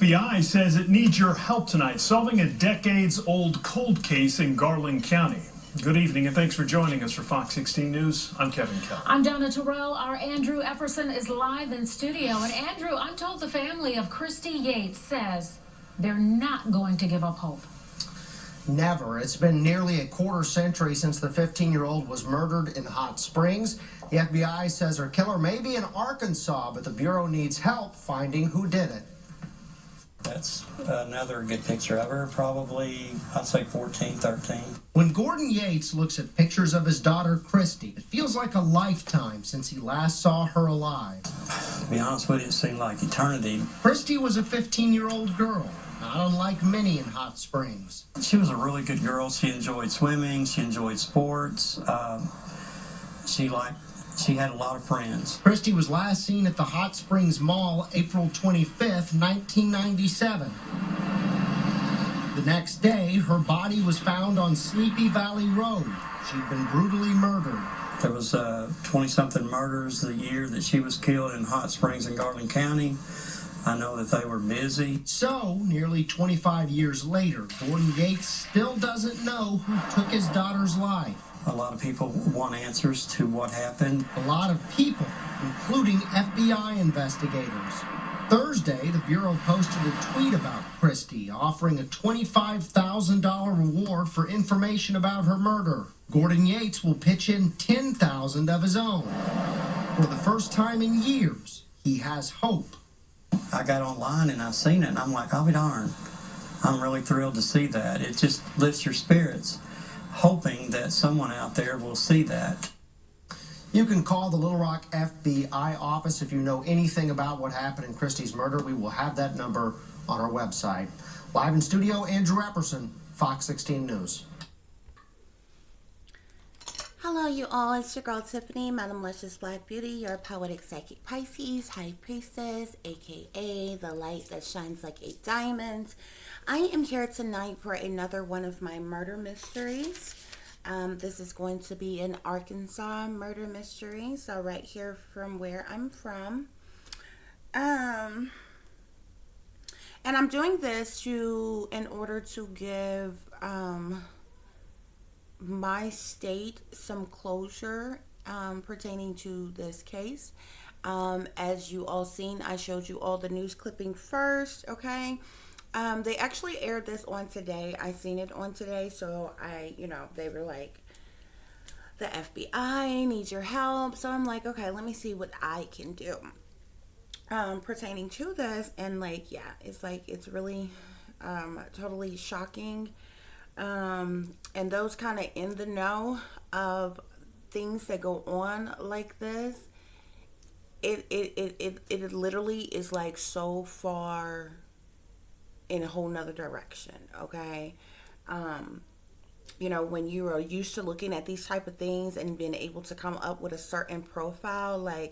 FBI says it needs your help tonight, solving a decades-old cold case in Garland County. Good evening, and thanks for joining us for Fox 16 News. I'm Kevin Kelly. I'm Donna Terrell. Our Andrew Epperson is live in studio. And Andrew, I'm told the family of Kristy Yates says they're not going to give up hope. Never. It's been nearly a quarter century since the 15-year-old was murdered in Hot Springs. The FBI says her killer may be in Arkansas, but the Bureau needs help finding who did it. That's another good picture of her, probably, I'd say 14, 13. When Gordon Yates looks at pictures of his daughter, Kristy, it feels like a lifetime since he last saw her alive. To be honest with you, it seemed like eternity. Kristy was a 15-year-old girl, not unlike many in Hot Springs. She was a really good girl. She enjoyed swimming. She enjoyed sports. She had a lot of friends. Kristy was last seen at the Hot Springs Mall April 25th, 1997. The next day, her body was found on Sleepy Valley Road. She'd been brutally murdered. There was 20-something murders the year that she was killed in Hot Springs in Garland County. I know that they were busy. So, nearly 25 years later, Gordon Yates still doesn't know who took his daughter's life. A lot of people want answers to what happened. A lot of people, including FBI investigators. Thursday, the Bureau posted a tweet about Kristy, offering a $25,000 reward for information about her murder. Gordon Yates will pitch in $10,000 of his own. For the first time in years, he has hope. I got online and I seen it, and I'm like, I'll be darned. I'm really thrilled to see that. It just lifts your spirits, hoping that someone out there will see that. You can call the Little Rock FBI office if you know anything about what happened in Kristy's murder. We will have that number on our website. Live in studio, Andrew Epperson, Fox 16 News. Hello, you all. It's your girl Tiffany, Madam Luscious Black Beauty, your poetic psychic Pisces, High Priestess, aka the light that shines like 8 diamonds. I am here tonight for another one of my murder mysteries. This is going to be an Arkansas murder mystery, so right here from where I'm from. And I'm doing this in order to give my state some closure pertaining to this case. As you all seen, I showed you all the news clipping first, okay? They actually aired this on today. I seen it on today, so they were like, the FBI needs your help. So I'm like, okay, let me see what I can do pertaining to this. And it's really totally shocking. And those kind of in the know of things that go on like this, it literally is like so far in a whole nother direction, okay? When you are used to looking at these type of things and being able to come up with a certain profile, I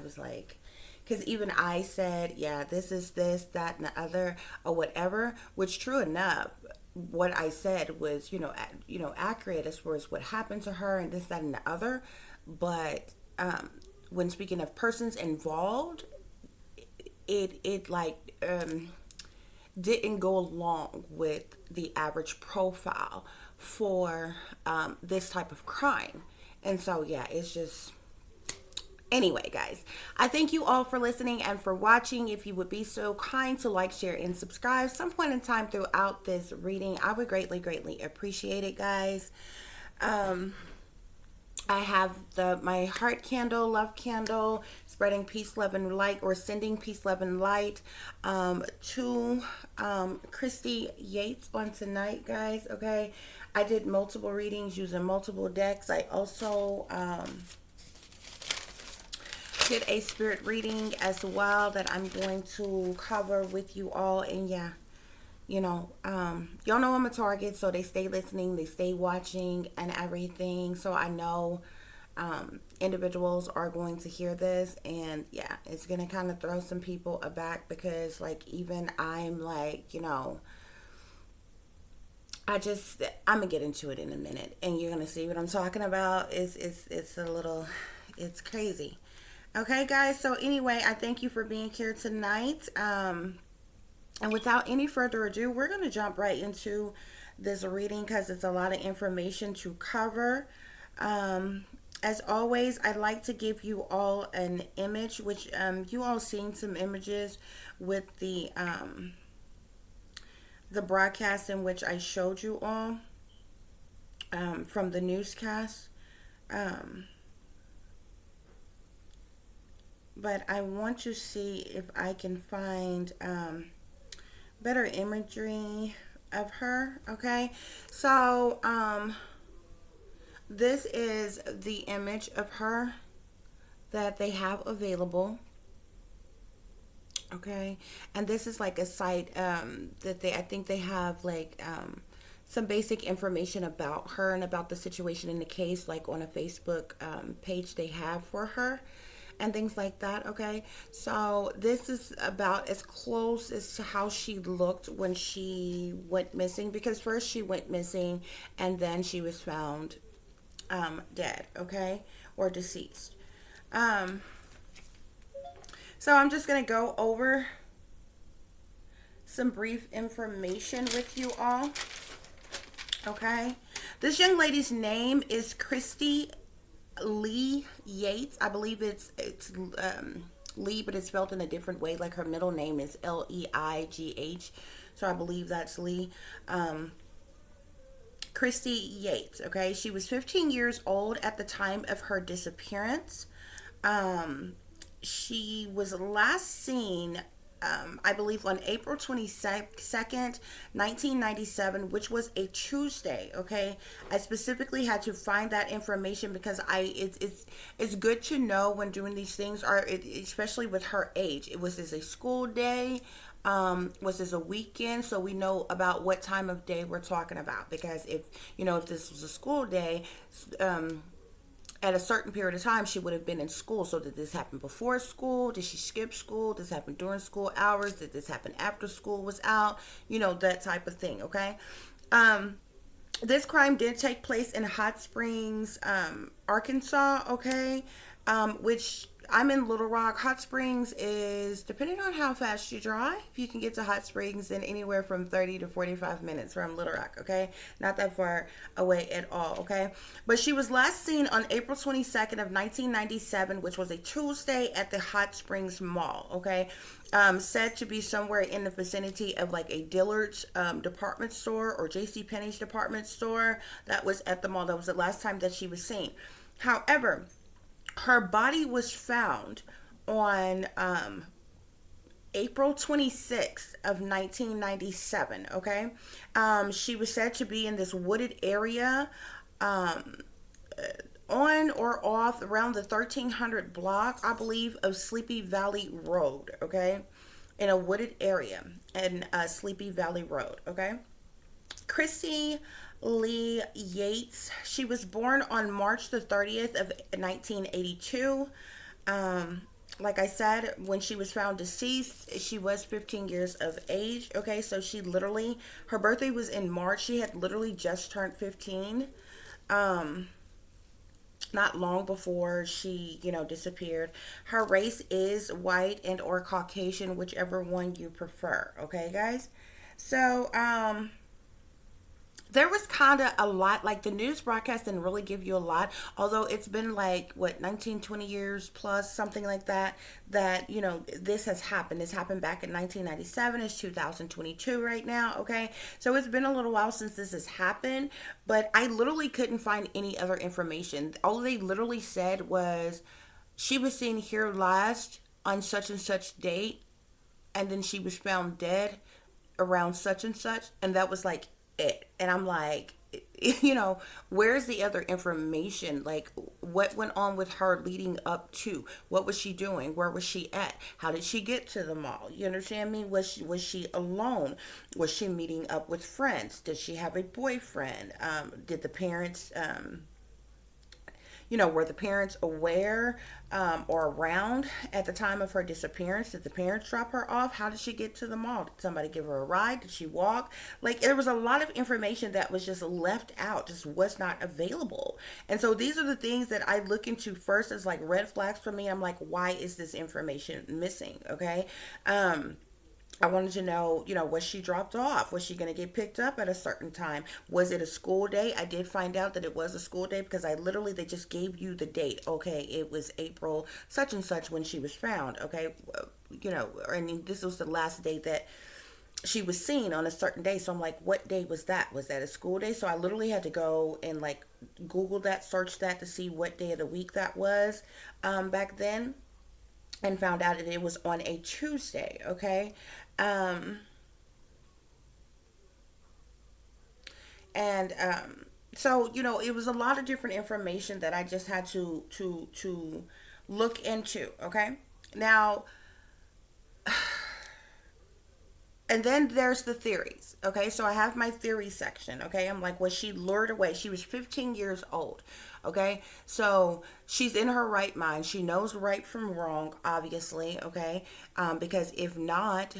was like, because even I said, yeah, this is this, that, and the other, or whatever, which true enough, what I said was, accurate as far as what happened to her and this, that, and the other. But when speaking of persons involved, it didn't go along with the average profile for this type of crime. And so, yeah, it's just... Anyway, guys, I thank you all for listening and for watching. If you would be so kind to like, share, and subscribe some point in time throughout this reading, I would greatly, greatly appreciate it, guys. I have my heart candle, love candle, spreading peace, love, and light, or sending peace, love, and light to Kristy Yates on tonight, guys, okay? I did multiple readings using multiple decks. I also... did a spirit reading as well that I'm going to cover with you all. And yeah, y'all know I'm a target, so they stay listening, they stay watching and everything. So I know individuals are going to hear this, and yeah, it's gonna kind of throw some people aback, because even I'm I'm gonna get into it in a minute, and you're gonna see what I'm talking about. It's crazy. Okay, guys, so anyway, I thank you for being here tonight. And without any further ado, we're going to jump right into this reading because it's a lot of information to cover. As always, I'd like to give you all an image, which you all seen some images with the broadcast in which I showed you all from the newscast. But I want to see if I can find better imagery of her. Okay, so this is the image of her that they have available. Okay, and this is like a site that I think they have like some basic information about her and about the situation in the case, like on a Facebook page they have for her and things like that. Okay, so this is about as close as to how she looked when she went missing, because first she went missing and then she was found dead, okay, or deceased. So I'm just gonna go over some brief information with you all. Okay, this young lady's name is Kristy Yates. I believe it's Lee, but it's spelled in a different way. Like her middle name is Leigh, so I believe that's Lee. Kristy Yates. Okay, she was 15 years old at the time of her disappearance. She was last seen, I believe, on April 22nd, 1997, which was a Tuesday. Okay, I specifically had to find that information because it's good to know when doing these things, especially with her age. Was this a school day? Was this a weekend? So we know about what time of day we're talking about, because if this was a school day, at a certain period of time, she would have been in school. So did this happen before school? Did she skip school? Did this happen during school hours? Did this happen after school was out? That type of thing, okay? This crime did take place in Hot Springs, Arkansas, okay? Which I'm in Little Rock. Hot Springs is, depending on how fast you drive, you can get to Hot Springs in anywhere from 30 to 45 minutes from Little Rock, okay? Not that far away at all, okay? But she was last seen on April 22nd of 1997, which was a Tuesday, at the Hot Springs Mall, okay? Said to be somewhere in the vicinity of like a Dillard's department store or JCPenney's department store. That was at the mall. That was the last time that she was seen. However, her body was found on April 26th of 1997, okay? She was said to be in this wooded area on or off around the 1300 block, I believe, of Sleepy Valley Road, okay? In a wooded area in Sleepy Valley Road, okay? Kristy Lee Yates, she was born on March the 30th of 1982. Like I said, when she was found deceased, she was 15 years of age. Okay, so her birthday was in March. She had literally just turned 15. Not long before she, disappeared. Her race is white and or Caucasian, whichever one you prefer. Okay, guys? So, there was kind of a lot, like the news broadcast didn't really give you a lot, although it's been like, 20 years plus, something like that, this has happened. This happened back in 1997. It's 2022 right now, okay? So it's been a little while since this has happened, but I literally couldn't find any other information. All they literally said was, she was seen here last on such and such date, and then she was found dead around such and such, and that was like it. And I'm like, where's the other information? Like, what went on with her leading up to? What was she doing? Where was she at? How did she get to the mall? You understand me? Was she alone? Was she meeting up with friends? Did she have a boyfriend? Did the parents were the parents aware or around at the time of her disappearance? Did the parents drop her off? How did she get to the mall? Did somebody give her a ride? Did she walk? Like, there was a lot of information that was just left out, just was not available. And so these are the things that I look into first as like red flags for me. I'm like, why is this information missing? Okay. I wanted to know, was she dropped off? Was she going to get picked up at a certain time? Was it a school day? I did find out that it was a school day because they just gave you the date. Okay, it was April such and such when she was found. Okay, and this was the last day that she was seen on a certain day. So I'm like, what day was that? Was that a school day? So I literally had to go and like Google that, search that to see what day of the week that was back then, and found out that it was on a Tuesday. Okay. So it was a lot of different information that I just had to look into. Okay. Now, and then there's the theories. Okay, so I have my theory section. Okay, I'm like, was she lured away? She was 15 years old. Okay, so she's in her right mind. She knows right from wrong, obviously. Okay, because if not,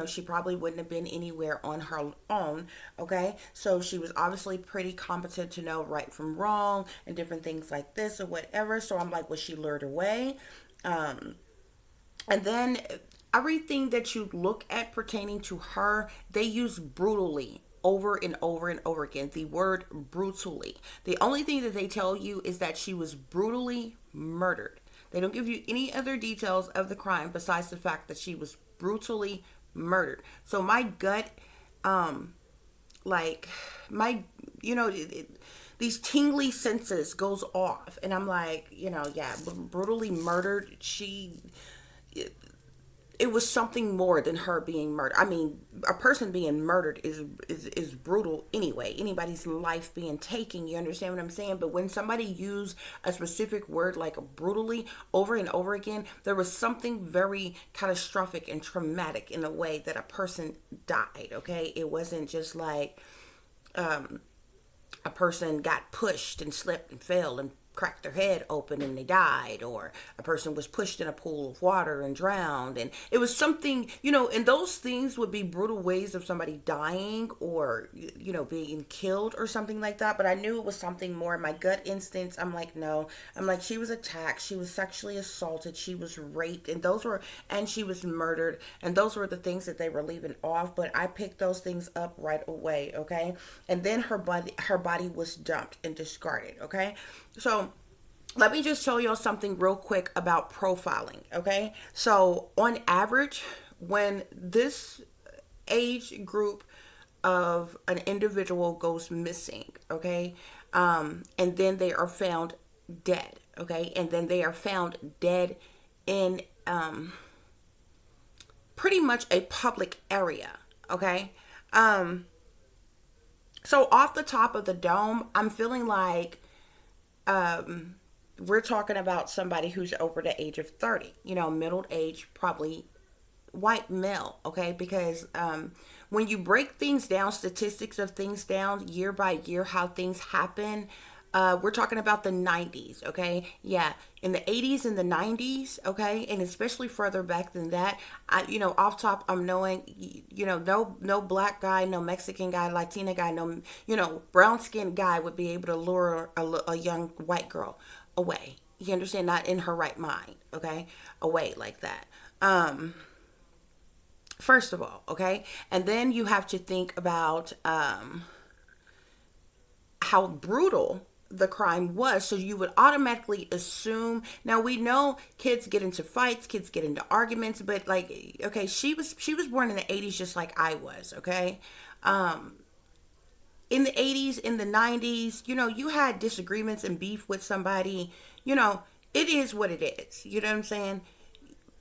she probably wouldn't have been anywhere on her own. Okay, so she was obviously pretty competent to know right from wrong and different things like this or whatever. So I'm like, was she lured away? And then everything that you look at pertaining to her, they use brutally over and over and over again. The word brutally. The only thing that they tell you is that she was brutally murdered. They don't give you any other details of the crime besides the fact that she was brutally murdered. So my gut, these tingly senses goes off, and I'm like, brutally murdered. It was something more than her being murdered. I mean, a person being murdered is brutal anyway. Anybody's life being taken, you understand what I'm saying? But when somebody used a specific word like brutally over and over again, there was something very catastrophic and traumatic in the way that a person died, okay? It wasn't just like a person got pushed and slipped and fell and cracked their head open and they died, or a person was pushed in a pool of water and drowned. And it was something, and those things would be brutal ways of somebody dying or, being killed or something like that. But I knew it was something more. My gut instincts, I'm like, no. I'm like, she was attacked, she was sexually assaulted, she was raped, and she was murdered. And those were the things that they were leaving off. But I picked those things up right away, okay? And then her body was dumped and discarded, okay? So let me just tell y'all something real quick about profiling, okay? So on average, when this age group of an individual goes missing, okay, and then they are found dead, okay, and then they are found dead in pretty much a public area, okay? So off the top of the dome, I'm feeling like we're talking about somebody who's over the age of 30, middle age, probably white male, okay? Because when you break things down, statistics of things down year by year, how things happen, we're talking about the 90s, okay? Yeah, in the 80s and the 90s, okay? And especially further back than that, off top, I'm knowing, no black guy, no Mexican guy, Latina guy, no, brown skinned guy would be able to lure a young white girl away. You understand? Not in her right mind, okay? Away like that. First of all, okay? And then you have to think about how brutal the crime was. So you would automatically assume, now we know kids get into fights, kids get into arguments, but like, okay, she was born in the 80s just like I was, okay? In the 80s, in the 90s, you had disagreements and beef with somebody, it is what it is. You know what I'm saying?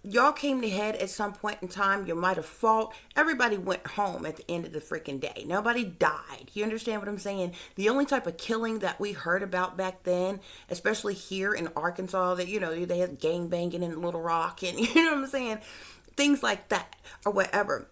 Y'all came to head at some point in time. You might have fought. Everybody went home at the end of the freaking day. Nobody died. You understand what I'm saying? The only type of killing that we heard about back then, especially here in Arkansas, that, they had gang banging in Little Rock and, you know what I'm saying? Things like that or whatever.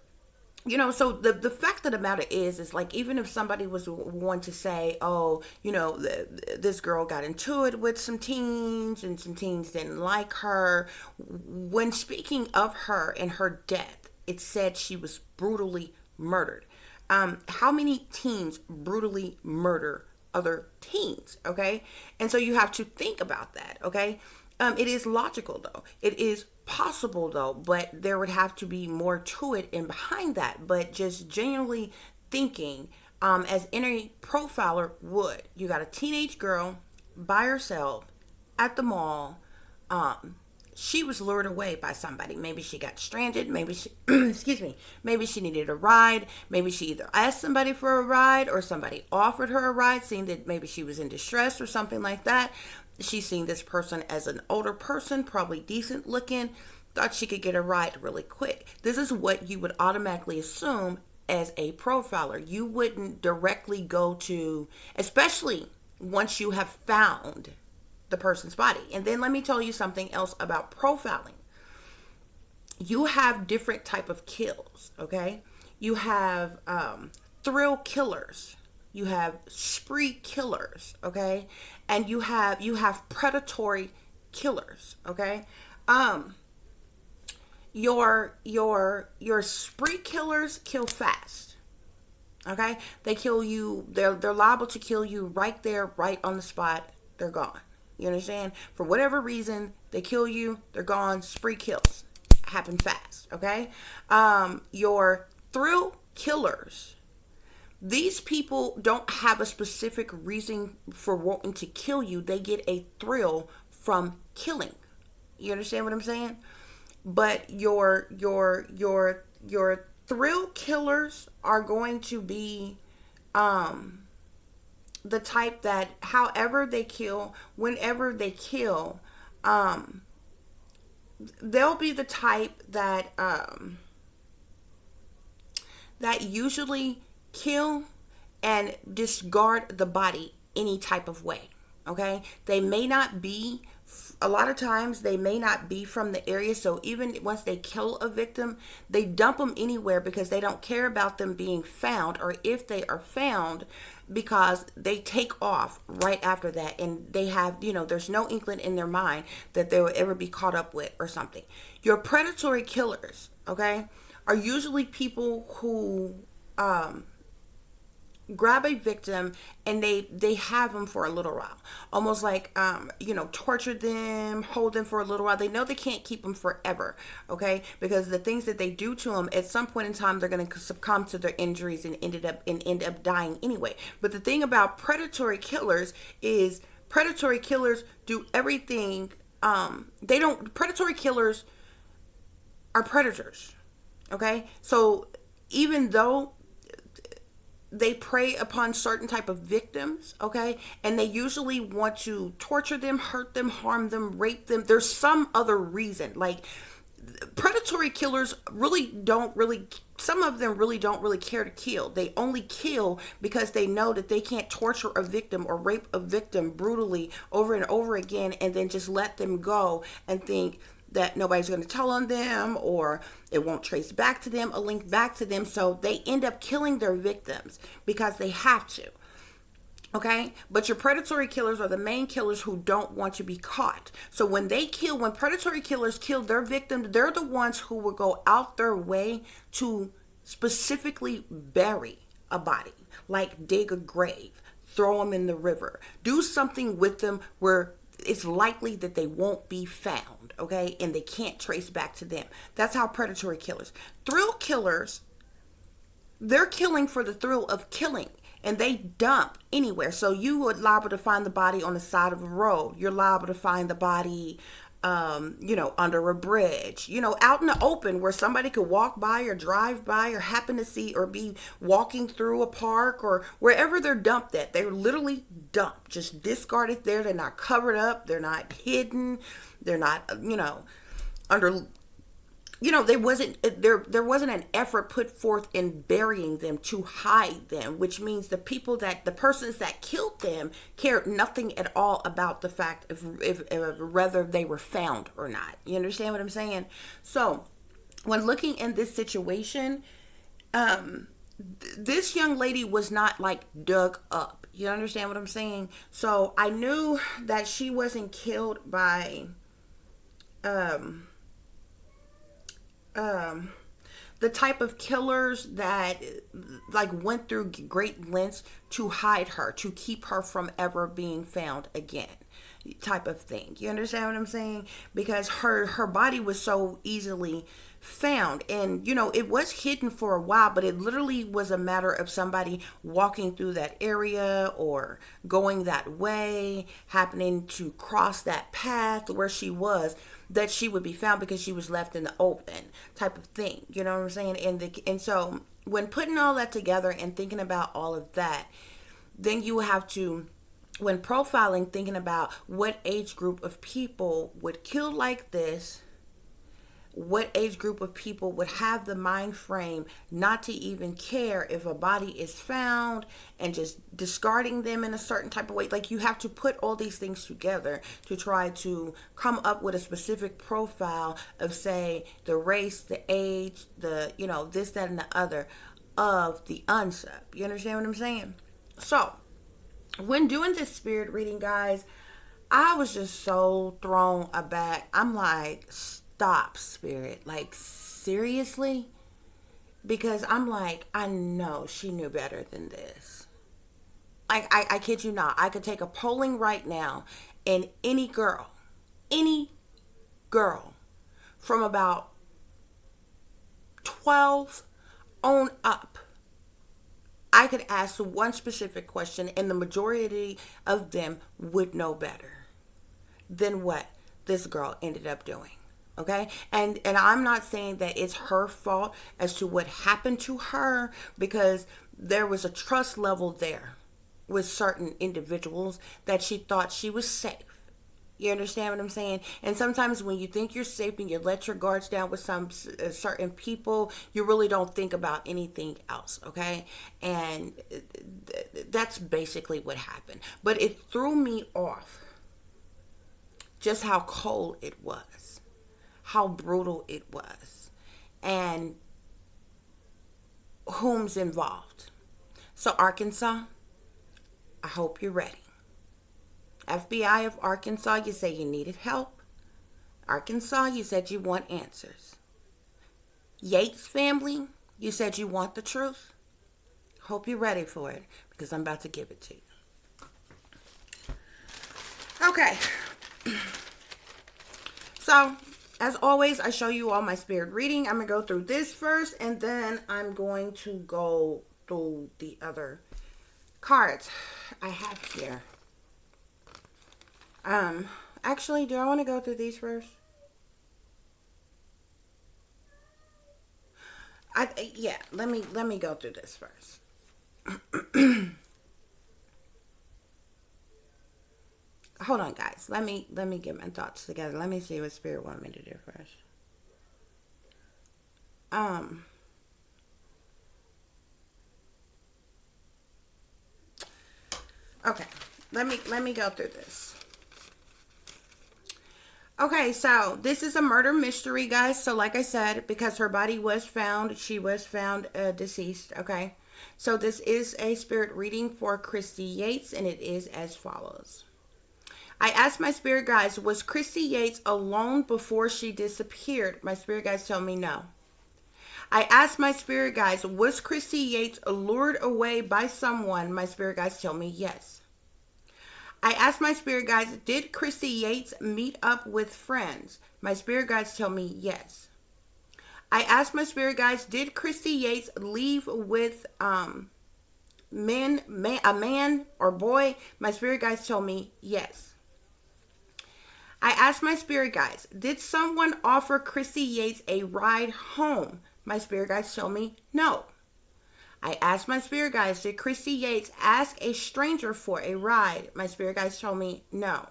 So the fact of the matter is like, even if somebody was one to say, oh, this girl got into it with some teens and some teens didn't like her. When speaking of her and her death, it said she was brutally murdered. How many teens brutally murder other teens? Okay. And so you have to think about that. Okay. It is logical though. It is possible though, but there would have to be more to it and behind that. But just genuinely thinking, as any profiler would, you got a teenage girl by herself at the mall. She was lured away by somebody. Maybe she got stranded. Maybe she, excuse me, maybe she needed a ride. Maybe she either asked somebody for a ride or somebody offered her a ride, seeing that maybe she was in distress or something like that. She's seen this person as an older person, probably decent looking, thought she could get a ride really quick. This is what you would automatically assume as a profiler. You wouldn't directly go to, especially once you have found the person's body. And then let me tell you something else about profiling. You have different type of kills, okay? You have thrill killers. You have spree killers, okay? And you have predatory killers, okay? Your spree killers kill fast. Okay? They kill you, they're liable to kill you right there, right on the spot. They're gone. You understand? For whatever reason, they kill you, they're gone. Spree kills happen fast, okay? Your thrill killers, these people don't have a specific reason for wanting to kill you. They get a thrill from killing. You understand what I'm saying? But your thrill killers are going to be the type that however they kill, whenever they kill, they'll be the type that that usually kill and discard the body any type of way. Okay? They may not be, a lot of times they may not be from the area, so even once they kill a victim, they dump them anywhere because they don't care about them being found, or if they are found, because they take off right after that, and they have, there's no inkling in their mind that they will ever be caught up with or something. Your predatory killers, okay, are usually people who grab a victim and they have them for a little while, almost like torture them, hold them for a little while. They know they can't keep them forever, okay, because the things that they do to them, at some point in time they're going to succumb to their injuries and end up dying anyway. But the thing about predatory killers is predatory killers do everything. Predatory killers are predators, okay? So even though they prey upon certain type of victims, okay, and they usually want to torture them, hurt them, harm them, rape them, there's some other reason. Like, predatory killers some of them really don't really care to kill. They only kill because they know that they can't torture a victim or rape a victim brutally over and over again and then just let them go and think that nobody's going to tell on them, or it won't trace back to them, a link back to them. So they end up killing their victims because they have to. Okay? But your predatory killers are the main killers who don't want to be caught. So when predatory killers kill their victims, they're the ones who will go out their way to specifically bury a body, like dig a grave, throw them in the river, do something with them where it's likely that they won't be found, okay? And they can't trace back to them. That's how predatory killers. Thrill killers, they're killing for the thrill of killing, and they dump anywhere. So you would liable to find the body on the side of a road. You're liable to find the body, under a bridge, out in the open where somebody could walk by or drive by or happen to see, or be walking through a park or wherever they're dumped at. They're literally dumped, just discarded there. They're not covered up. They're not hidden. They're not, under, there wasn't an effort put forth in burying them to hide them, which means the persons that killed them cared nothing at all about the fact of whether they were found or not. You understand what I'm saying? So when looking in this situation, this young lady was not like dug up. You understand what I'm saying? So I knew that she wasn't killed by the type of killers that went through great lengths to hide her, to keep her from ever being found again. type of thing. You understand what I'm saying? Because her body was so easily found, and it was hidden for a while, but it literally was a matter of somebody walking through that area or going that way, happening to cross that path where she was, that she would be found, because she was left in the open type of thing. You know what I'm saying? And so when putting all that together and thinking about all of that, then you have to, when profiling, thinking about what age group of people would kill like this, what age group of people would have the mind frame not to even care if a body is found, and just discarding them in a certain type of way. Like, you have to put all these things together to try to come up with a specific profile of, say, the race, the age, the, this, that, and the other of the unsub. You understand what I'm saying? So, when doing this spirit reading, guys, I was just so thrown aback. I'm like, stop, spirit. Like, seriously? Because I'm like, I know she knew better than this. Like, I kid you not. I could take a polling right now, and any girl from about 12 on up, I could ask one specific question, and the majority of them would know better than what this girl ended up doing. Okay? And I'm not saying that it's her fault as to what happened to her, because there was a trust level there with certain individuals that she thought she was safe. You understand what I'm saying? And sometimes when you think you're safe and you let your guards down with some certain people, you really don't think about anything else, okay? And that's basically what happened. But it threw me off just how cold it was, how brutal it was, and whom's involved. So, Arkansas, I hope you're ready. FBI of Arkansas, you say you needed help. Arkansas, you said you want answers. Yates family, you said you want the truth. Hope you're ready for it, because I'm about to give it to you. Okay. So, as always, I show you all my spirit reading. I'm going to go through this first, and then I'm going to go through the other cards I have here. Actually, do I want to go through these first? Yeah, let me go through this first. Hold on, guys. Let me get my thoughts together. Let me see what Spirit wanted me to do first. Okay. Let me go through this. Okay, so this is a murder mystery, guys. So like I said, because her body was found, she was found deceased, okay? So this is a spirit reading for Kristy Yates, and it is as follows. I asked my spirit guides, was Kristy Yates alone before she disappeared? My spirit guides tell me no. I asked my spirit guides, was Kristy Yates lured away by someone? My spirit guides tell me yes. I asked my spirit guides, did Kristy Yates meet up with friends? My spirit guides tell me yes. I asked my spirit guides, did Kristy Yates leave with a man or boy? My spirit guides tell me yes. I asked my spirit guides, did someone offer Kristy Yates a ride home? My spirit guides tell me no. I asked my spirit guides, did Kristy Yates ask a stranger for a ride? My spirit guides told me no.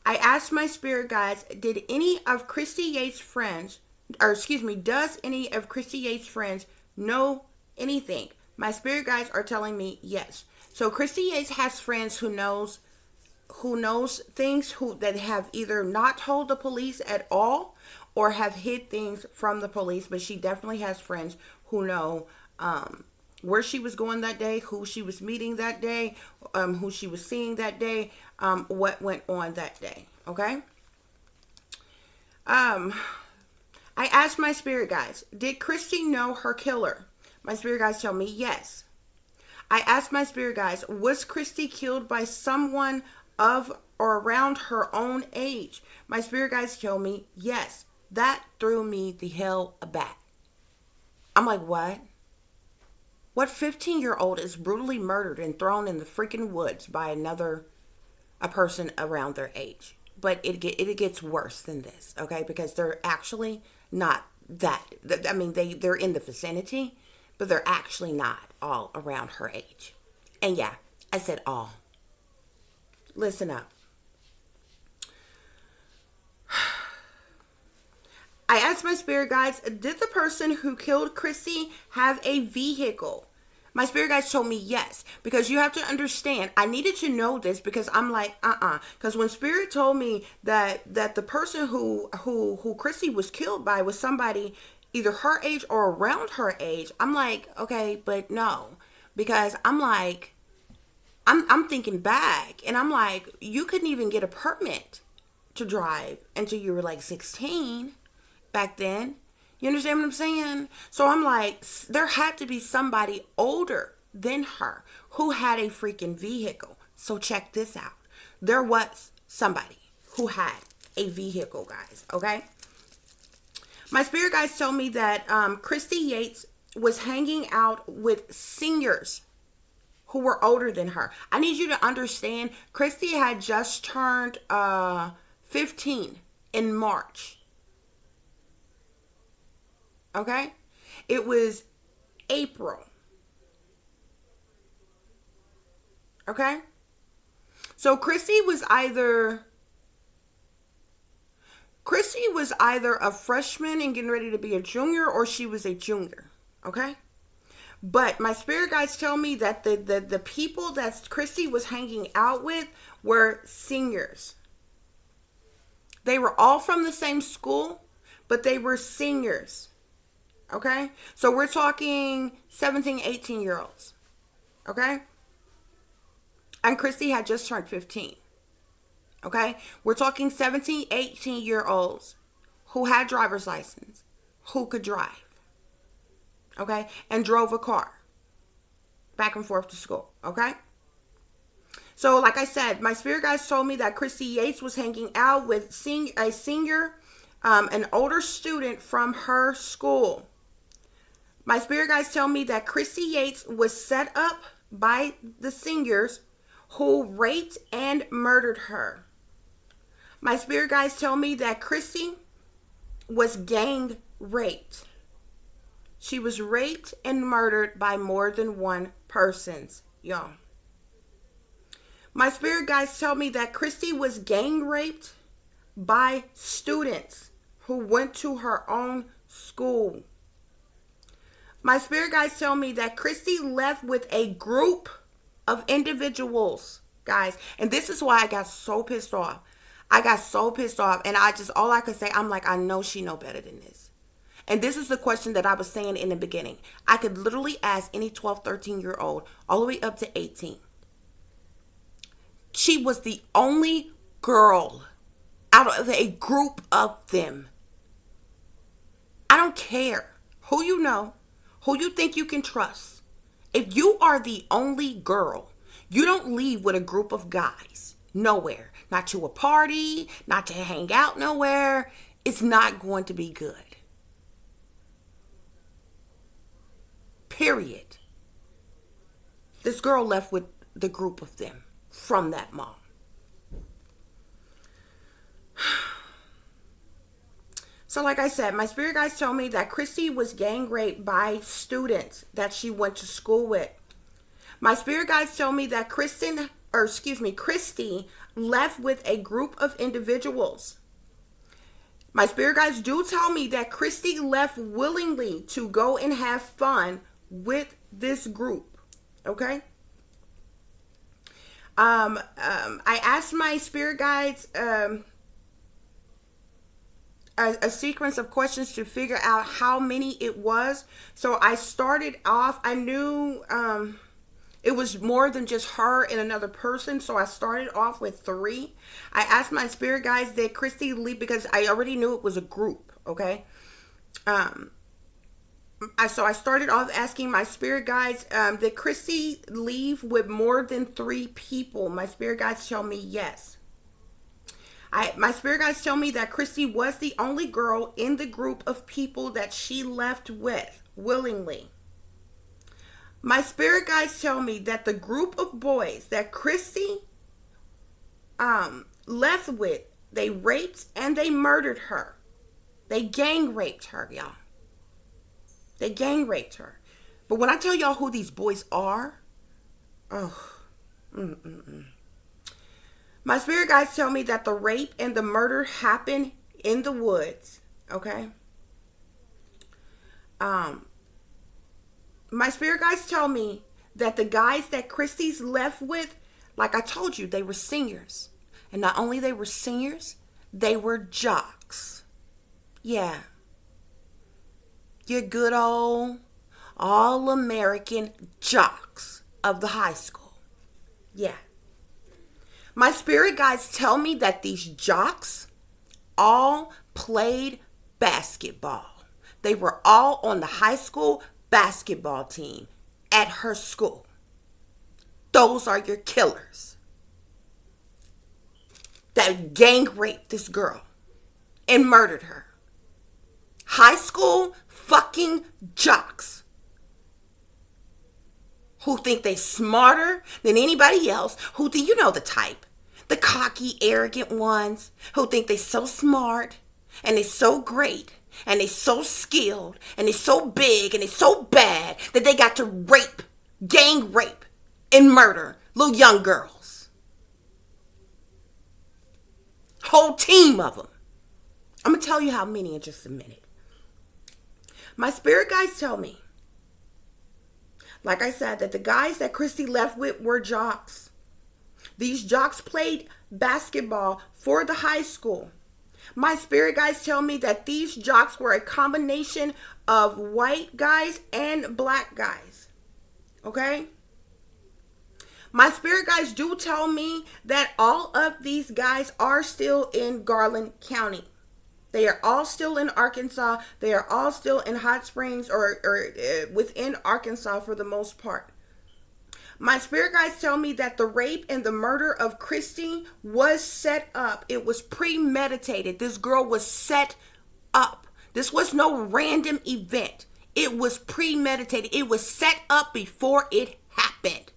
I asked my spirit guides, did any of Kristy Yates' friends, does any of Kristy Yates' friends know anything? My spirit guides are telling me yes. So Kristy Yates has friends who knows things, that have either not told the police at all or have hid things from the police, but she definitely has friends who know where she was going that day, who she was meeting that day, who she was seeing that day, what went on that day, okay? I asked my spirit guides, did Kristy know her killer? My spirit guides tell me yes. I asked my spirit guides, was Kristy killed by someone of or around her own age? My spirit guides tell me yes. That threw me the hell aback. I'm like, what? What 15-year-old is brutally murdered and thrown in the freaking woods by a person around their age? But it gets worse than this, okay? Because they're actually not that. I mean, they're in the vicinity, but they're actually not all around her age. And yeah, I said all. Listen up. I asked my spirit guides, did the person who killed Kristy have a vehicle? My spirit guides told me yes, because you have to understand, I needed to know this because I'm like, because when spirit told me that the person who Kristy was killed by was somebody either her age or around her age, I'm like, okay, but no, because I'm like, I'm thinking back, and I'm like, you couldn't even get a permit to drive until you were like 16 back then. You understand what I'm saying? So I'm like, there had to be somebody older than her who had a freaking vehicle. So check this out. There was somebody who had a vehicle, guys, okay? My spirit guides tell me that Kristy Yates was hanging out with seniors who were older than her. I need you to understand, Kristy had just turned 15 in March. Okay? It was April. Okay? So Kristy was either a freshman and getting ready to be a junior, or she was a junior. Okay? But my spirit guides tell me that the people that Kristy was hanging out with were seniors. They were all from the same school, but they were seniors. Okay? So we're talking 17, 18-year-olds. Okay? And Kristy had just turned 15. Okay? We're talking 17, 18-year-olds who had driver's license, who could drive. Okay? And drove a car back and forth to school. Okay? So like I said, my spirit guides told me that Kristy Yates was hanging out with a senior, an older student from her school. My spirit guides tell me that Kristy Yates was set up by the seniors who raped and murdered her. My spirit guides tell me that Kristy was gang raped. She was raped and murdered by more than one person, y'all. My spirit guides tell me that Kristy was gang raped by students who went to her own school. My spirit guides tell me that Kristy left with a group of individuals, guys. And this is why I got so pissed off. And all I could say, I'm like, I know she know better than this. And this is the question that I was saying in the beginning. I could literally ask any 12, 13-year-old all the way up to 18. She was the only girl out of a group of them. I don't care who you know, who you think you can trust. If you are the only girl, you don't leave with a group of guys. Nowhere. Not to a party, not to hang out nowhere. It's not going to be good. Period. This girl left with the group of them from that mom. So like I said, my spirit guides tell me that Kristy was gang raped by students that she went to school with. My spirit guides tell me that Kristy left with a group of individuals. My spirit guides do tell me that Kristy left willingly to go and have fun with this group. Okay? I asked my spirit guides a sequence of questions to figure out how many it was. So I started off, I knew it was more than just her and another person. So I started off with 3. I asked my spirit guides, did Kristy leave, because I already knew it was a group. Okay. So I started off asking my spirit guides, did Kristy leave with more than 3 people? My spirit guides tell me yes. My spirit guides tell me that Kristy was the only girl in the group of people that she left with willingly. My spirit guides tell me that the group of boys that Kristy left with, they raped and they murdered her. They gang raped her, y'all. They gang raped her. But when I tell y'all who these boys are, my spirit guides tell me that the rape and the murder happened in the woods, okay? My spirit guides tell me that the guys that Kristy's left with, like I told you, they were seniors. And not only they were seniors, they were jocks. Yeah. Your good old all-American jocks of the high school. Yeah. My spirit guides tell me that these jocks all played basketball. They were all on the high school basketball team at her school. Those are your killers that gang raped this girl and murdered her. High school fucking jocks who think they smarter than anybody else, who think, you know the type, the cocky, arrogant ones who think they so smart and they so great and they so skilled and they so big and they so bad that they got to rape, gang rape, and murder little young girls. Whole team of them. I'm going to tell you how many in just a minute. My spirit guides tell me, like I said, that the guys that Kristy left with were jocks. These jocks played basketball for the high school. My spirit guides tell me that these jocks were a combination of white guys and black guys. Okay? My spirit guides do tell me that all of these guys are still in Garland County. They are all still in Arkansas. They are all still in Hot Springs or within Arkansas for the most part. My spirit guides tell me that the rape and the murder of Kristy was set up. It was premeditated. This girl was set up. This was no random event. It was premeditated. It was set up before it happened.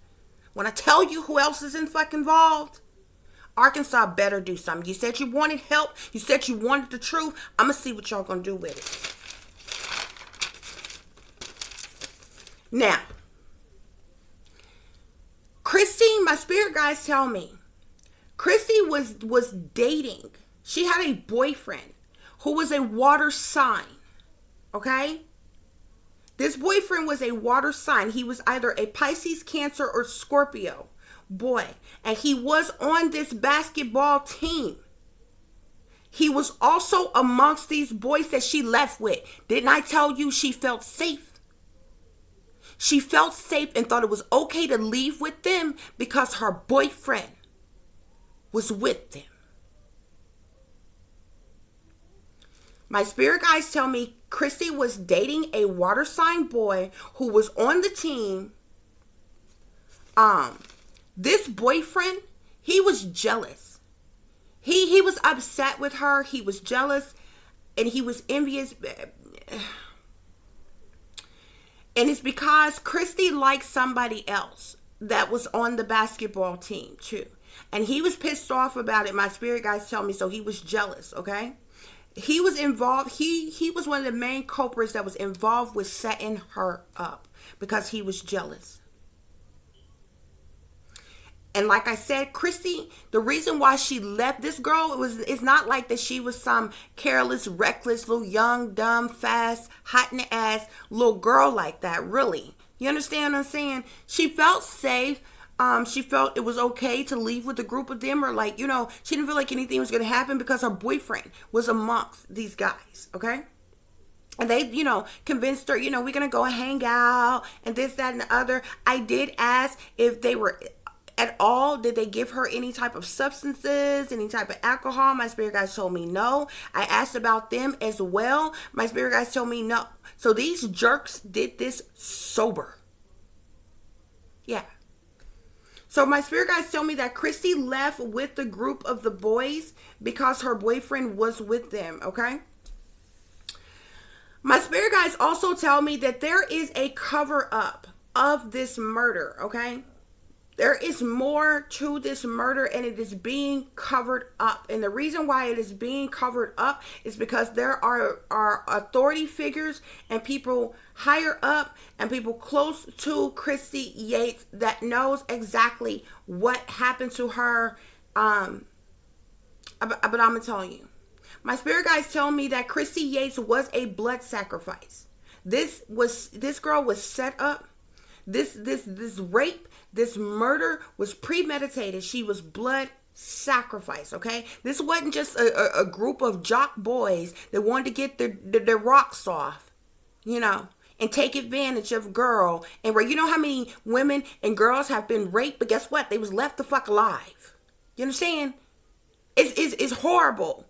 When I tell you who else is involved, Arkansas better do something. You said you wanted help. You said you wanted the truth. I'm going to see what y'all going to do with it. Now, Kristy, my spirit guides tell me, Kristy was dating. She had a boyfriend who was a water sign. Okay? This boyfriend was a water sign. He was either a Pisces, Cancer, or Scorpio boy. And he was on this basketball team. He was also amongst these boys that she left with. Didn't I tell you she felt safe? She felt safe and thought it was okay to leave with them because her boyfriend was with them. My spirit guides tell me Kristy was dating a water sign boy who was on the team. This boyfriend, he was jealous. He was upset with her. He was jealous and he was envious. And it's because Kristy liked somebody else that was on the basketball team too. And he was pissed off about it. My spirit guides tell me, so he was jealous, okay? He was involved. He was one of the main culprits that was involved with setting her up because he was jealous. And like I said, Kristy, the reason why she left this girl, it's not like that she was some careless, reckless, little young, dumb, fast, hot in the ass little girl like that, really. You understand what I'm saying? She felt safe. She felt it was okay to leave with a group of them, or like, she didn't feel like anything was going to happen because her boyfriend was amongst these guys, okay? And they, convinced her, we're going to go and hang out and this, that, and the other. I did ask if they were at all, did they give her any type of substances, any type of alcohol? My spirit guides told me no. I asked about them as well. My spirit guides told me no. So these jerks did this sober. Yeah. So my spirit guides tell me that Kristy left with the group of the boys because her boyfriend was with them, okay? My spirit guides also tell me that there is a cover-up of this murder, okay? There is more to this murder, and it is being covered up. And the reason why it is being covered up is because there are authority figures and people higher up and people close to Kristy Yates that knows exactly what happened to her. But I'm going to tell you. My spirit guides tell me that Kristy Yates was a blood sacrifice. This girl was set up. This rape, this murder was premeditated. She was blood sacrifice, okay? This wasn't just a group of jock boys that wanted to get their rocks off, you know, and take advantage of girl. And where you know how many women and girls have been raped, but guess what? They was left the fuck alive. You understand? It's horrible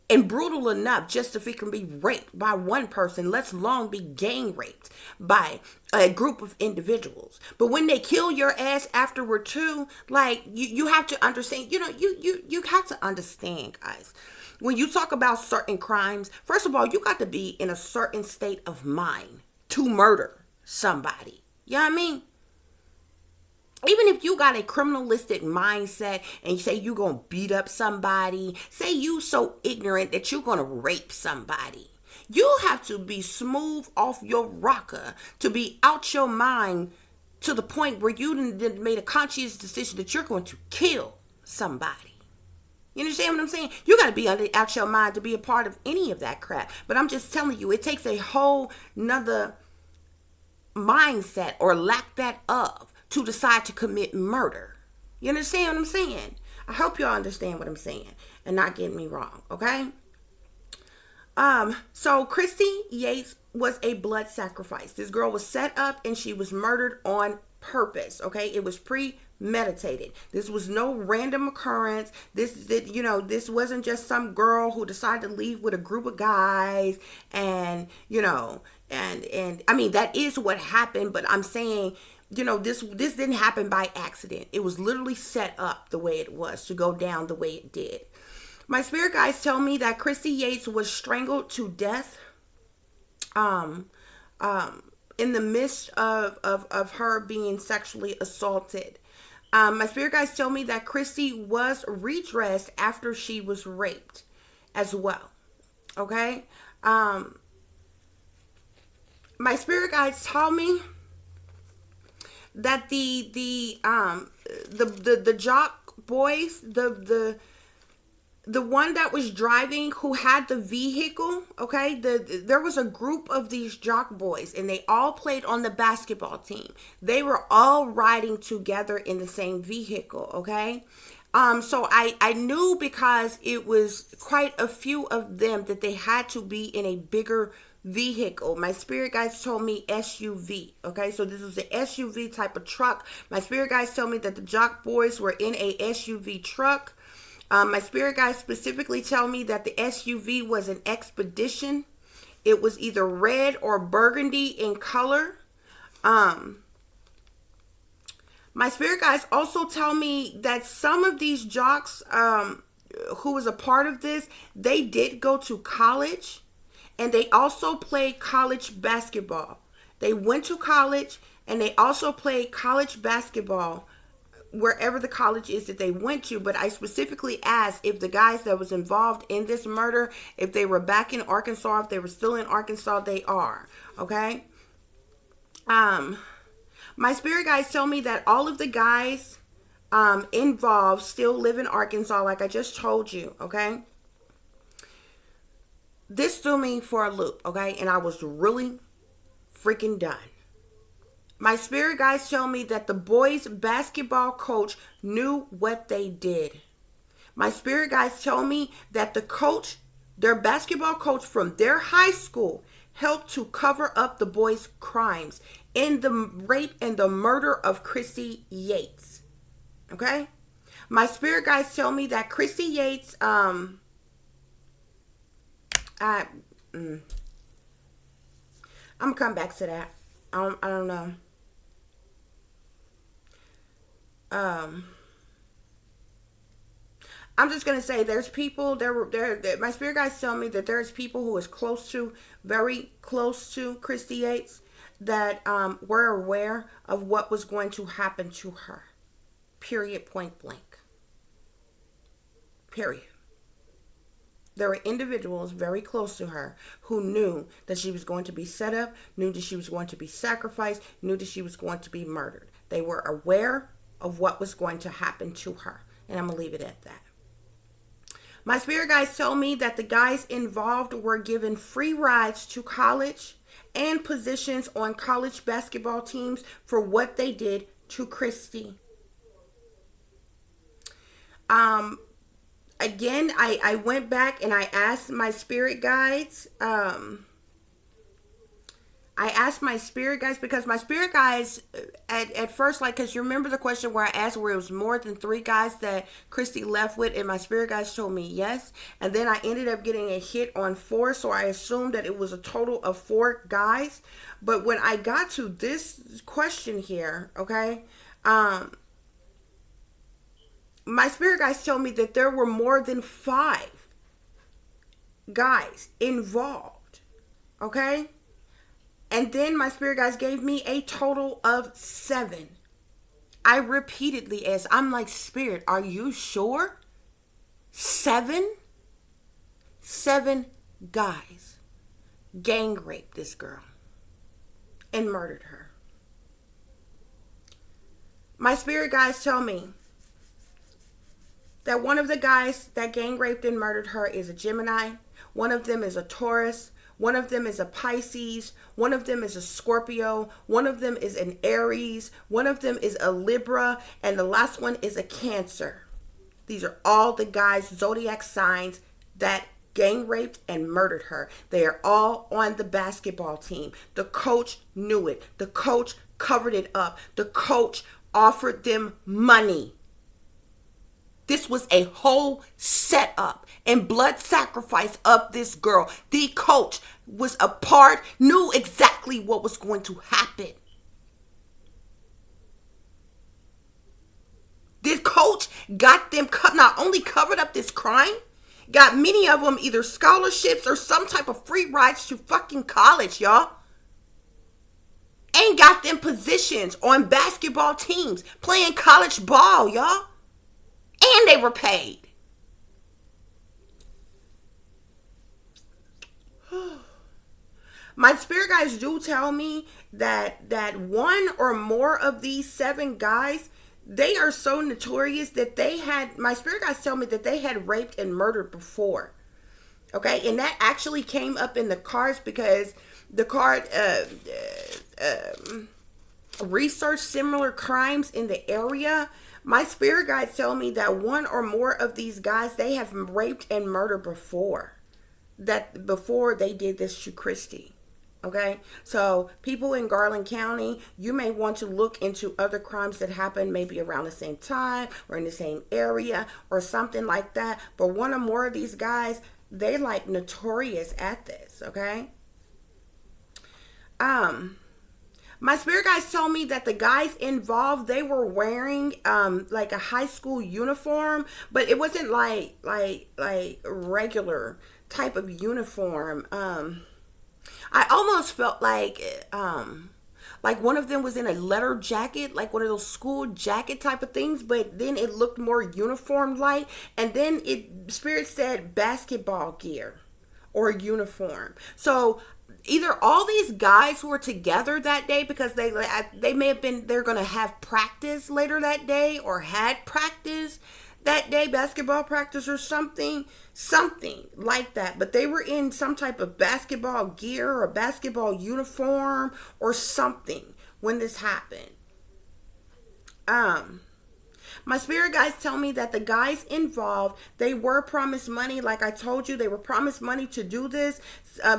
and brutal enough just if it can be raped by one person, let's alone be gang raped by a group of individuals. But when they kill your ass afterward too, like you have to understand, you know, you have to understand, guys. When you talk about certain crimes, first of all, you got to be in a certain state of mind to murder somebody. You know what I mean? Even if you got a criminalistic mindset and you say you're going to beat up somebody, say you so ignorant that you're going to rape somebody, you have to be smooth off your rocker to be out your mind to the point where you made a conscious decision that you're going to kill somebody. You understand what I'm saying? You got to be out your mind to be a part of any of that crap. But I'm just telling you, it takes a whole nother mindset or lack that of to decide to commit murder. You understand what I'm saying? I hope y'all understand what I'm saying and not get me wrong, okay? So Kristy Yates was a blood sacrifice. This girl was set up and she was murdered on purpose, okay? It was premeditated. This was no random occurrence. This wasn't just some girl who decided to leave with a group of guys and, you know, and I mean, that is what happened, but I'm saying, you know, this didn't happen by accident. It was literally set up the way it was to go down the way it did. My spirit guides tell me that Kristy Yates was strangled to death in the midst of her being sexually assaulted. My spirit guides tell me that Kristy was redressed after she was raped as well. Okay? My spirit guides tell me that the jock boys, the one that was driving who had the vehicle, okay, there was a group of these jock boys and they all played on the basketball team. They were all riding together in the same vehicle, okay? So I knew because it was quite a few of them that they had to be in a bigger vehicle. My spirit guides told me SUV. Okay, so this was an SUV type of truck. My spirit guides told me that the jock boys were in a SUV truck. My spirit guides specifically tell me that the SUV was an Expedition. It was either red or burgundy in color. My spirit guides also tell me that some of these jocks who was a part of this, they did go to college. And they also played college basketball. They went to college and they also played college basketball wherever the college is that they went to. But I specifically asked if the guys that was involved in this murder, if they were back in Arkansas, if they were still in Arkansas, they are. Okay? My spirit guides tell me that all of the guys involved still live in Arkansas, like I just told you. Okay? This threw me for a loop, okay? And I was really freaking done. My spirit guides tell me that the boys' basketball coach knew what they did. My spirit guides tell me that the coach, their basketball coach from their high school, helped to cover up the boys' crimes in the rape and the murder of Kristy Yates. Okay? My spirit guides tell me that Kristy Yates, I'm gonna come back to that. I don't know. I'm just gonna say there's people my spirit guides tell me that there's people who is very close to Kristy Yates that were aware of what was going to happen to her. Period, point blank. Period. There were individuals very close to her who knew that she was going to be set up, knew that she was going to be sacrificed, knew that she was going to be murdered. They were aware of what was going to happen to her. And I'm going to leave it at that. My spirit guides told me that the guys involved were given free rides to college and positions on college basketball teams for what they did to Kristy. Again, I went back and I asked my spirit guides. I asked my spirit guides because my spirit guides at first, like, because you remember the question where I asked where it was more than 3 guys that Kristy left with, and my spirit guides told me yes. And then I ended up getting a hit on 4, so I assumed that it was a total of 4 guys. But when I got to this question here, okay, my spirit guides told me that there were more than 5 guys involved, okay? And then my spirit guides gave me a total of 7. I repeatedly asked, I'm like, Spirit, are you sure? 7? 7 guys gang raped this girl and murdered her. My spirit guides tell me that one of the guys that gang raped and murdered her is a Gemini. One of them is a Taurus. One of them is a Pisces. One of them is a Scorpio. One of them is an Aries. One of them is a Libra. And the last one is a Cancer. These are all the guys' zodiac signs that gang raped and murdered her. They are all on the basketball team. The coach knew it. The coach covered it up. The coach offered them money. This was a whole setup and blood sacrifice of this girl. The coach was a part, knew exactly what was going to happen. This coach got them not only covered up this crime, got many of them either scholarships or some type of free rides to fucking college, y'all. And got them positions on basketball teams playing college ball, y'all. And they were paid. My spirit guides do tell me that one or more of these 7 guys, they are so notorious that my spirit guides tell me that they had raped and murdered before. Okay, and that actually came up in the cards because the card researched similar crimes in the area. My spirit guides tell me that one or more of these guys, they have raped and murdered before they did this to Kristy. Okay, so people in Garland County, you may want to look into other crimes that happened maybe around the same time or in the same area or something like that. But one or more of these guys, they like notorious at this. Okay. My spirit guides tell me that the guys involved, they were wearing like a high school uniform, but it wasn't like regular type of uniform. I almost felt like one of them was in a leather jacket, like one of those school jacket type of things, but then it looked more uniform like, and then Spirit said basketball gear or uniform. So either all these guys were together that day because they may have been, they're going to have practice later that day or had practice that day, basketball practice or something like that. But they were in some type of basketball gear or basketball uniform or something when this happened. My spirit guides tell me that the guys involved, they were promised money. Like I told you, they were promised money to do this.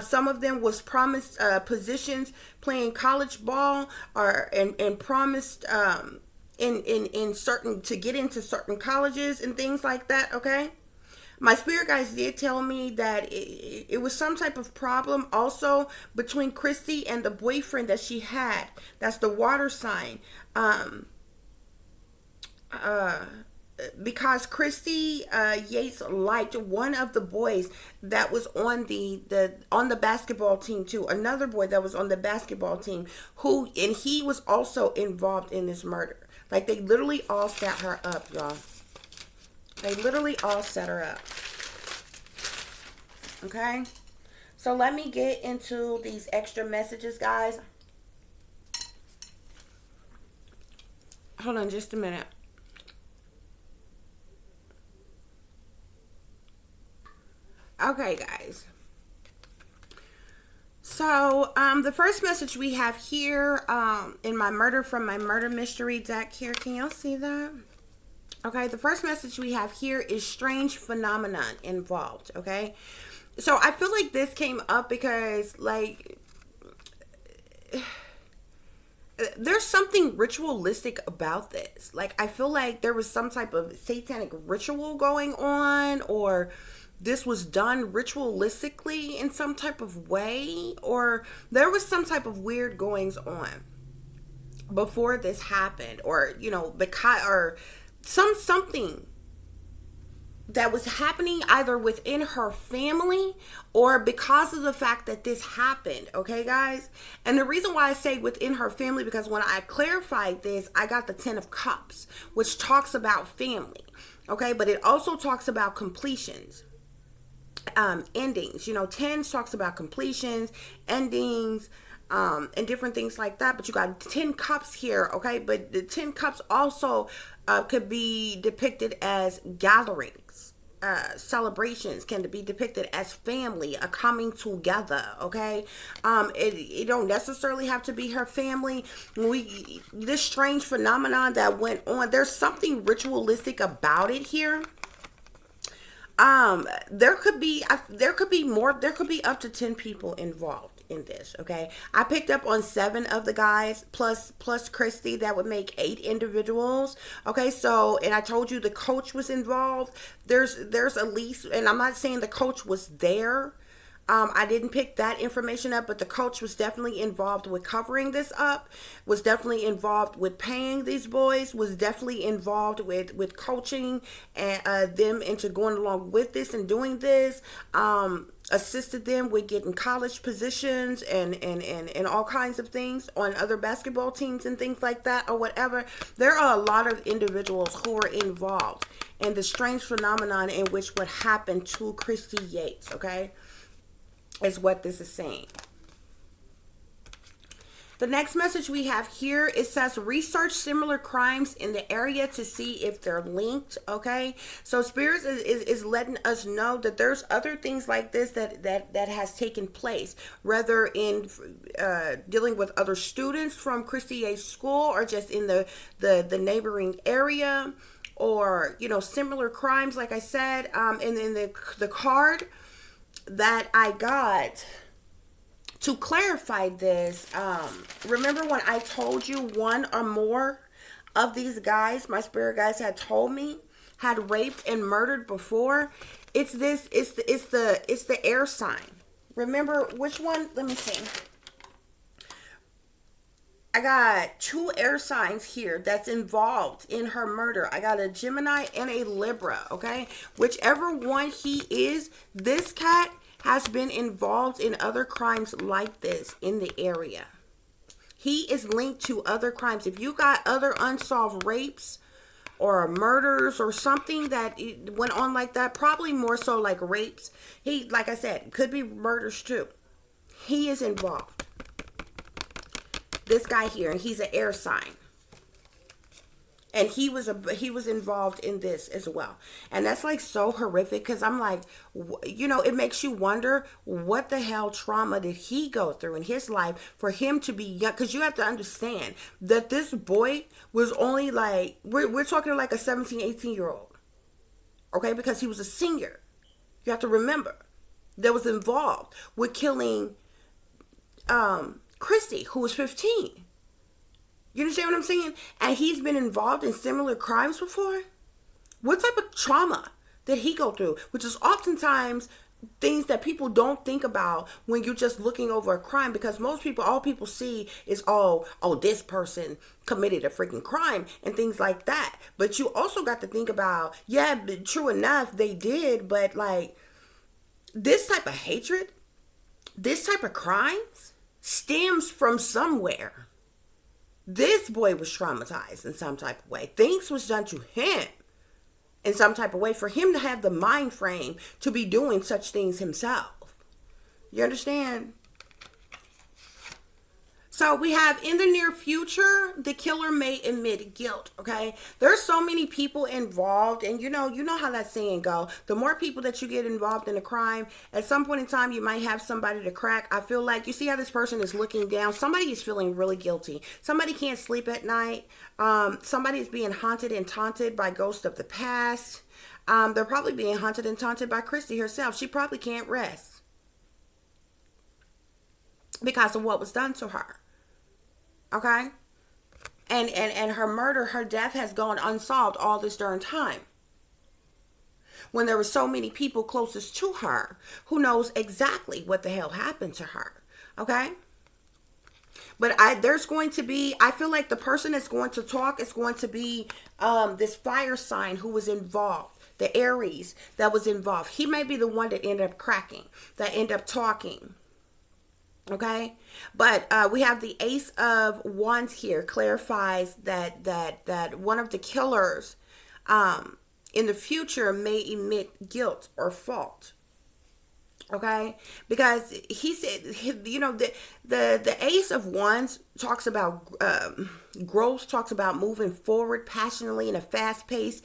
Some of them was promised positions playing college ball and promised in certain to get into certain colleges and things like that. Okay. My spirit guides did tell me that it was some type of problem also between Kristy and the boyfriend that she had. That's the water sign. because Kristy Yates liked one of the boys that was on the basketball team too. Another boy that was on the basketball team and he was also involved in this murder. Like, they literally all set her up, y'all. They literally all set her up. Okay? So let me get into these extra messages, guys. Hold on just a minute. Okay, guys. So, the first message we have here in my murder from my murder mystery deck here. Can y'all see that? Okay, the first message we have here is strange phenomenon involved, okay? So, I feel like this came up because, like, there's something ritualistic about this. Like, I feel like there was some type of satanic ritual going on, or this was done ritualistically in some type of way, or there was some type of weird goings on before this happened, or, you know, because, or something that was happening either within her family or because of the fact that this happened. Okay, guys? And the reason why I say within her family, because when I clarified this, I got the 10 of Cups, which talks about family. Okay, but it also talks about completions, endings. You know, 10 talks about completions, endings, and different things like that. But you got 10 cups here, okay? But the 10 cups also could be depicted as gatherings. Celebrations can be depicted as family, a coming together, okay? It don't necessarily have to be her family. This strange phenomenon that went on, there's something ritualistic about it here. There could be more, there could be up to 10 people involved in this, okay? I picked up on 7 of the guys plus Kristy. That would make 8 individuals, okay? So, and I told you the coach was involved. There's at least, and I'm not saying the coach was there. I didn't pick that information up, but the coach was definitely involved with covering this up, was definitely involved with paying these boys, was definitely involved with coaching and them into going along with this and doing this, assisted them with getting college positions and all kinds of things on other basketball teams and things like that, or whatever. There are a lot of individuals who are involved in the strange phenomenon in which what happened to Kristy Yates, okay? Is what this is saying. The next message we have here, it says research similar crimes in the area to see if they're linked, okay? So Spirits is letting us know that there's other things like this that has taken place, whether in dealing with other students from Kristy Yates school or just in the neighboring area, or, you know, similar crimes, like I said. And then the card that I got to clarify this, remember when I told you one or more of these guys, my spirit guys had told me, had raped and murdered before? It's the air sign. Remember which one? Let me see. I got 2 air signs here that's involved in her murder. I got a Gemini and a Libra, okay? Whichever one he is, this cat has been involved in other crimes like this in the area. He is linked to other crimes. If you got other unsolved rapes or murders or something that went on like that, probably more so like rapes. He, like I said, could be murders too. He is involved. This guy here, and he's an air sign, and he was involved in this as well. And that's like so horrific, because I'm like, you know, it makes you wonder what the hell trauma did he go through in his life for him to be young. Because you have to understand that this boy was only like, we're talking like a 17, 18-year-old, okay? Because he was a senior. You have to remember that was involved with killing Kristy, who was 15. You understand what I'm saying? And he's been involved in similar crimes before. What type of trauma did he go through? Which is oftentimes things that people don't think about when you're just looking over a crime, because most people, all people see is, oh, this person committed a freaking crime and things like that. But you also got to think about, yeah, true enough, they did, but like this type of hatred, this type of crimes stems from somewhere. This boy was traumatized in some type of way. Things was done to him in some type of way for him to have the mind frame to be doing such things himself. You understand? So we have, in the near future, the killer may admit guilt, okay? There's so many people involved, and you know how that saying go. The more people that you get involved in a crime, at some point in time, you might have somebody to crack. I feel like, you see how this person is looking down? Somebody is feeling really guilty. Somebody can't sleep at night. Somebody is being haunted and taunted by ghosts of the past. They're probably being haunted and taunted by Kristy herself. She probably can't rest because of what was done to her. Okay? And her murder, her death has gone unsolved all this darn time. When there were so many people closest to her who knows exactly what the hell happened to her. Okay? But there's going to be, I feel like the person that's going to talk is going to be this fire sign who was involved. The Aries that was involved. He may be the one that ended up cracking, that ended up talking. Okay, but we have the Ace of Wands here, clarifies that one of the killers in the future may admit guilt or fault. Okay, because he said, the Ace of Wands talks about growth, talks about moving forward passionately in a fast pace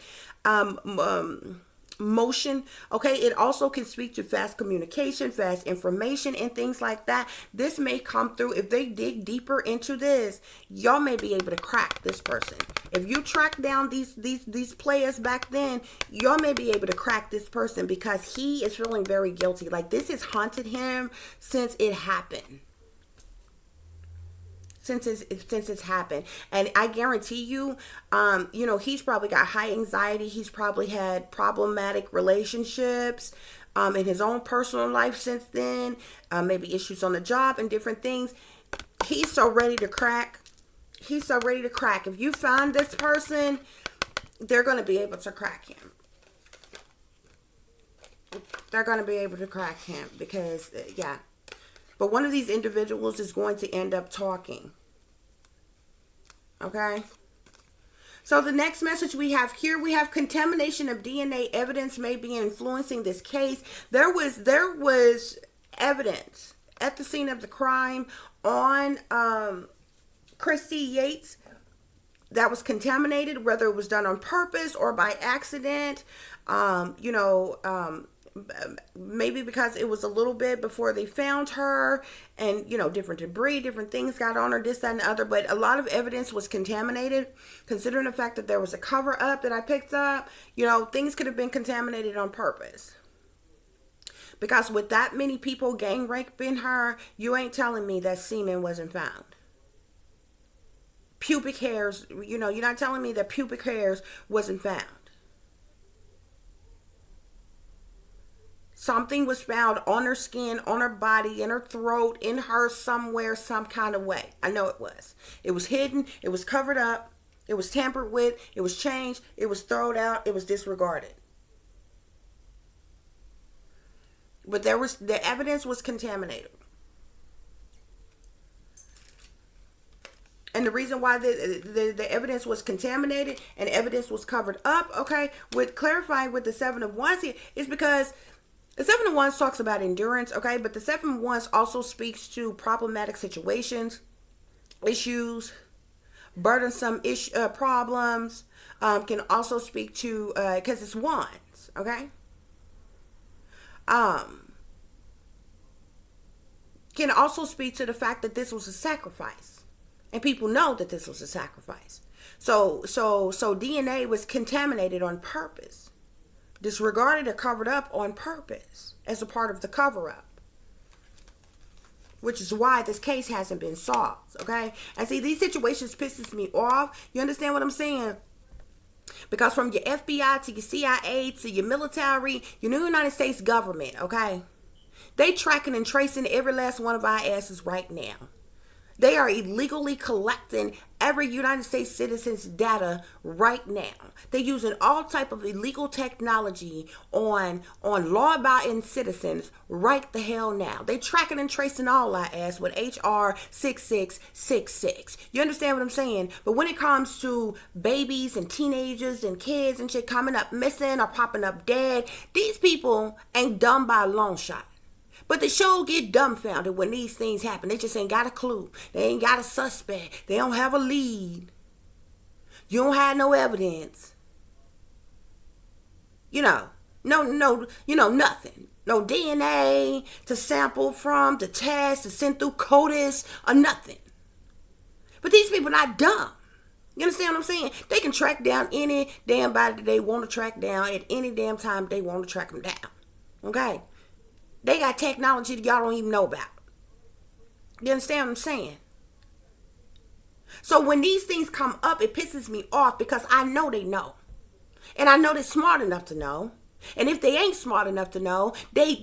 motion. Okay, it also can speak to fast communication, fast information, and things like that. This may come through. If they dig deeper into this, y'all may be able to crack this person. If you track down these players back then, y'all may be able to crack this person, because he is feeling very guilty. Like, this has haunted him since it happened. Since it's happened. And I guarantee you, he's probably got high anxiety. He's probably had problematic relationships in his own personal life since then. Maybe issues on the job and different things. He's so ready to crack. He's so ready to crack. If you find this person, they're going to be able to crack him. They're going to be able to crack him because, yeah. But one of these individuals is going to end up talking. Okay? So the next message we have here, we have contamination of DNA evidence may be influencing this case. There was evidence at the scene of the crime on Kristy Yates that was contaminated, whether it was done on purpose or by accident. Maybe because it was a little bit before they found her, and different debris, different things got on her, this, that, and the other. But a lot of evidence was contaminated, considering the fact that there was a cover up that I picked up. Things could have been contaminated on purpose, because with that many people gang raping her, you ain't telling me that semen wasn't found. Pubic hairs, you're not telling me that pubic hairs wasn't found. Something was found on her skin, on her body, in her throat, in her somewhere, some kind of way. I know it was. It was hidden. It was covered up. It was tampered with. It was changed. It was thrown out. It was disregarded. But the evidence was contaminated. And the reason why the evidence was contaminated and evidence was covered up, okay, with clarifying with the Seven of Wands here, is because the Seven of Wands talks about endurance, okay, but the Seven of Wands also speaks to problematic situations, issues, burdensome problems, can also speak to, because it's wands, okay, can also speak to the fact that this was a sacrifice, and people know that this was a sacrifice. So DNA was contaminated on purpose, disregarded or covered up on purpose as a part of the cover-up, which is why this case hasn't been solved, okay? And see, these situations pisses me off. You understand what I'm saying? Because from your FBI to your CIA to your military, your United States government, okay? They tracking and tracing every last one of our asses right now. They are illegally collecting every United States citizen's data right now. They're using all type of illegal technology on law-abiding citizens right the hell now. They tracking and tracing all our ass with HR 6666. You understand what I'm saying? But when it comes to babies and teenagers and kids and shit coming up missing or popping up dead, these people ain't dumb by a long shot. But they sure get dumbfounded when these things happen. They just ain't got a clue. They ain't got a suspect. They don't have a lead. You don't have no evidence. Nothing. No DNA to sample from, to test, to send through CODIS, or nothing. But these people not dumb. You understand what I'm saying? They can track down any damn body that they want to track down at any damn time they want to track them down. Okay? They got technology that y'all don't even know about. You understand what I'm saying? So when these things come up, it pisses me off because I know they know. And I know they're smart enough to know. And if they ain't smart enough to know, they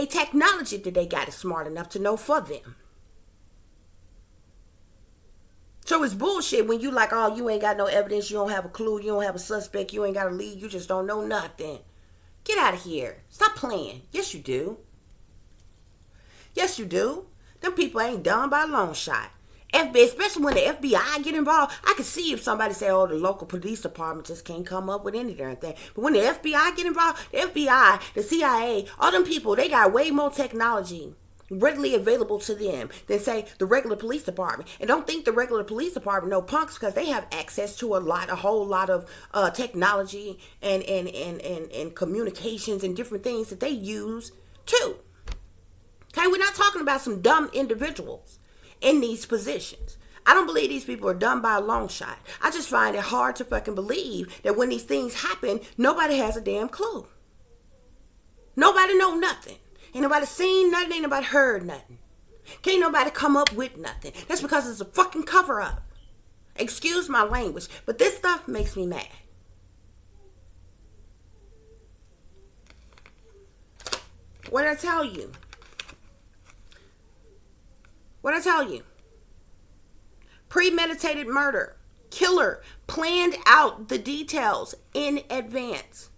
technology that they got is smart enough to know for them. So it's bullshit when you like, oh, you ain't got no evidence, you don't have a clue, you don't have a suspect, you ain't got a lead, you just don't know nothing. Get out of here. Stop playing. Yes, you do. Yes, you do. Them people ain't dumb by a long shot. FBI, especially when the FBI get involved, I can see if somebody say, oh, the local police department just can't come up with any darn thing. But when the FBI get involved, the FBI, the CIA, all them people, they got way more technology readily available to them than, say, the regular police department. And don't think the regular police department no punks, because they have access to a whole lot of technology and communications and different things that they use too. Okay, we're not talking about some dumb individuals in these positions. I don't believe these people are dumb by a long shot. I just find it hard to fucking believe that when these things happen, nobody has a damn clue. Nobody know nothing. Ain't nobody seen nothing, ain't nobody heard nothing. Can't nobody come up with nothing. That's because it's a fucking cover-up. Excuse my language, but this stuff makes me mad. What did I tell you? What did I tell you? Premeditated murder. Killer planned out the details in advance.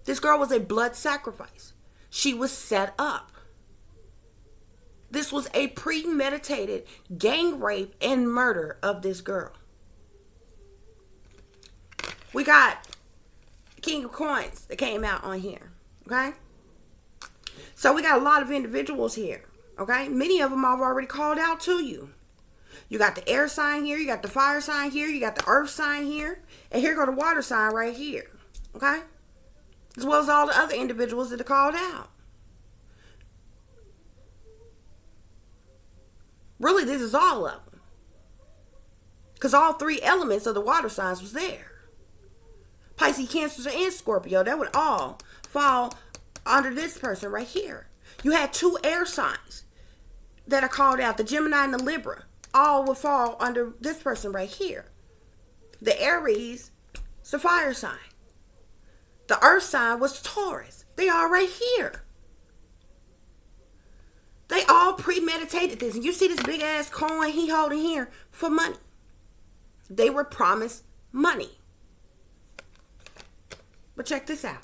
This girl was a blood sacrifice. She was set up. This was a premeditated gang rape and murder of this girl. We got King of Coins that came out on here. Okay? So we got a lot of individuals here. Okay? Many of them I've already called out to you. You got the air sign here. You got the fire sign here. You got the earth sign here. And here go the water sign right here. Okay? As well as all the other individuals that are called out. Really, this is all of them. Because all three elements of the water signs was there. Pisces, Cancer, and Scorpio. That would all fall under this person right here. You had two air signs that are called out. The Gemini and the Libra. All would fall under this person right here. The Aries is the fire sign. The earth sign was Taurus. They are right here. They all premeditated this. And you see this big ass coin he holding here for money. They were promised money. But check this out.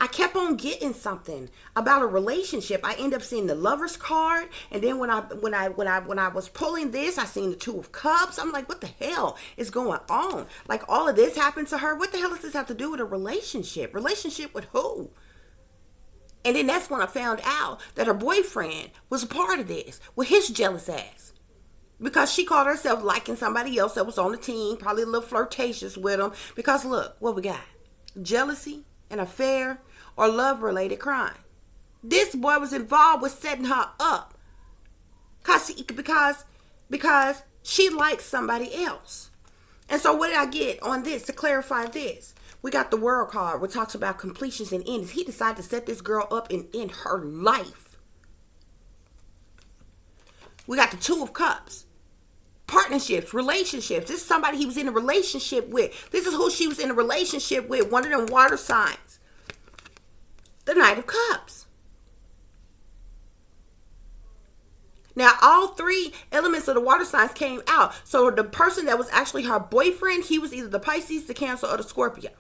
I kept on getting something about a relationship. I end up seeing the Lover's card, and then when I was pulling this, I seen the Two of Cups. I'm like, what the hell is going on? Like, all of this happened to her. What the hell does this have to do with a relationship? Relationship with who? And then that's when I found out that her boyfriend was a part of this with his jealous ass. Because she called herself liking somebody else that was on the team, probably a little flirtatious with him. Because look, what we got? Jealousy, an affair, or love-related crime. This boy was involved with setting her up. Because she likes somebody else. And so what did I get on this to clarify this? We got the World card, which talks about completions and endings. He decided to set this girl up in her life. We got the Two of Cups. Partnerships, relationships. This is somebody he was in a relationship with. This is who she was in a relationship with. One of them water signs. The Knight of Cups. Now, all three elements of the water signs came out. So the person that was actually her boyfriend, he was either the Pisces, the Cancer, or the Scorpio.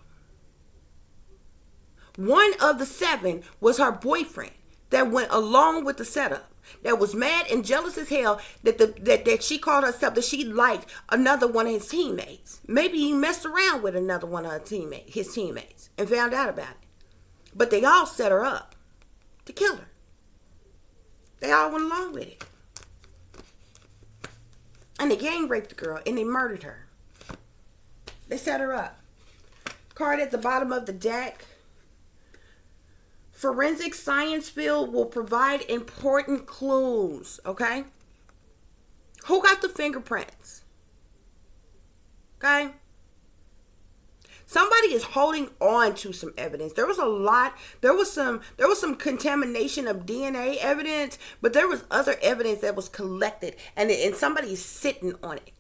One of the 7 was her boyfriend that went along with the setup. That was mad and jealous as hell that she called herself that she liked another one of his teammates. Maybe he messed around with another one of his teammates and found out about it. But they all set her up to kill her. They all went along with it. And they gang raped the girl and they murdered her. They set her up. Card at the bottom of the deck. Forensic science field will provide important clues, okay? Who got the fingerprints? Okay? Somebody is holding on to some evidence. There was some contamination of DNA evidence, but there was other evidence that was collected and somebody's sitting on it.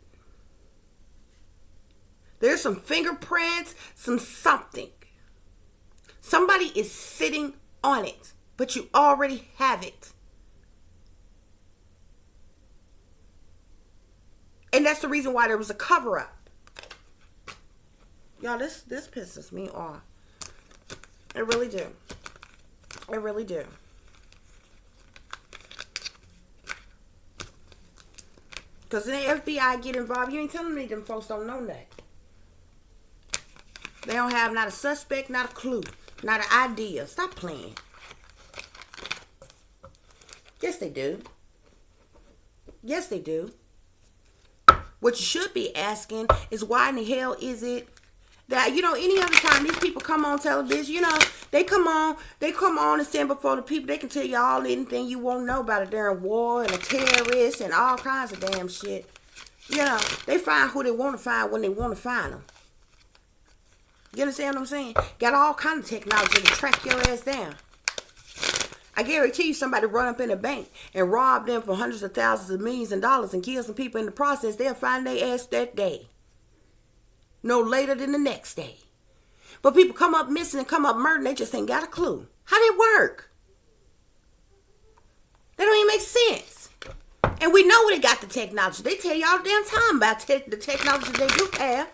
There's some fingerprints, something. Somebody is sitting on it, but you already have it. And that's the reason why there was a cover-up. Y'all, this pisses me off. It really do. It really do. Because the FBI get involved, you ain't telling me them folks don't know that. They don't have not a suspect, not a clue. Not an idea. Stop playing. Yes, they do. Yes, they do. What you should be asking is why in the hell is it that, any other time these people come on television, they come on and stand before the people. They can tell you all anything you want to know about a damn war and a terrorist and all kinds of damn shit. They find who they want to find when they want to find them. You understand what I'm saying? Got all kinds of technology to track your ass down. I guarantee you somebody run up in a bank and rob them for hundreds of thousands of millions of dollars and kill some people in the process, they'll find their ass that day. No later than the next day. But people come up missing and come up murdered, they just ain't got a clue. How they work? That don't even make sense. And we know they got the technology. They tell you all the damn time about the technology they do have.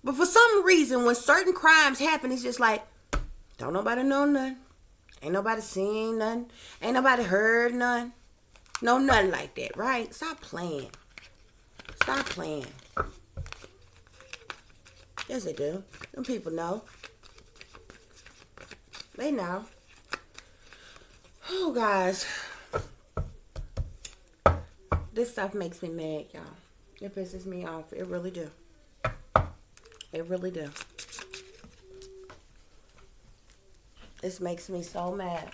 But for some reason, when certain crimes happen, it's just like, don't nobody know nothing. Ain't nobody seen nothing. Ain't nobody heard nothing. No, nothing like that, right? Stop playing. Stop playing. Yes, they do. Them people know. They know. Oh, guys. This stuff makes me mad, y'all. It pisses me off. It really do. It really do. This makes me so mad.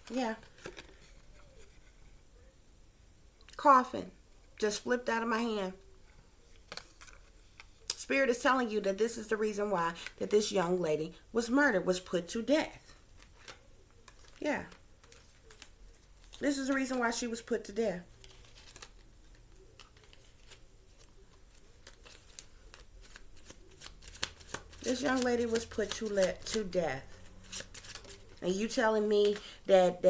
Yeah. Coffin just flipped out of my hand. Spirit is telling you that this is the reason why that this young lady was murdered, was put to death. Yeah. This is the reason why she was put to death. This young lady was put to death. And you telling me that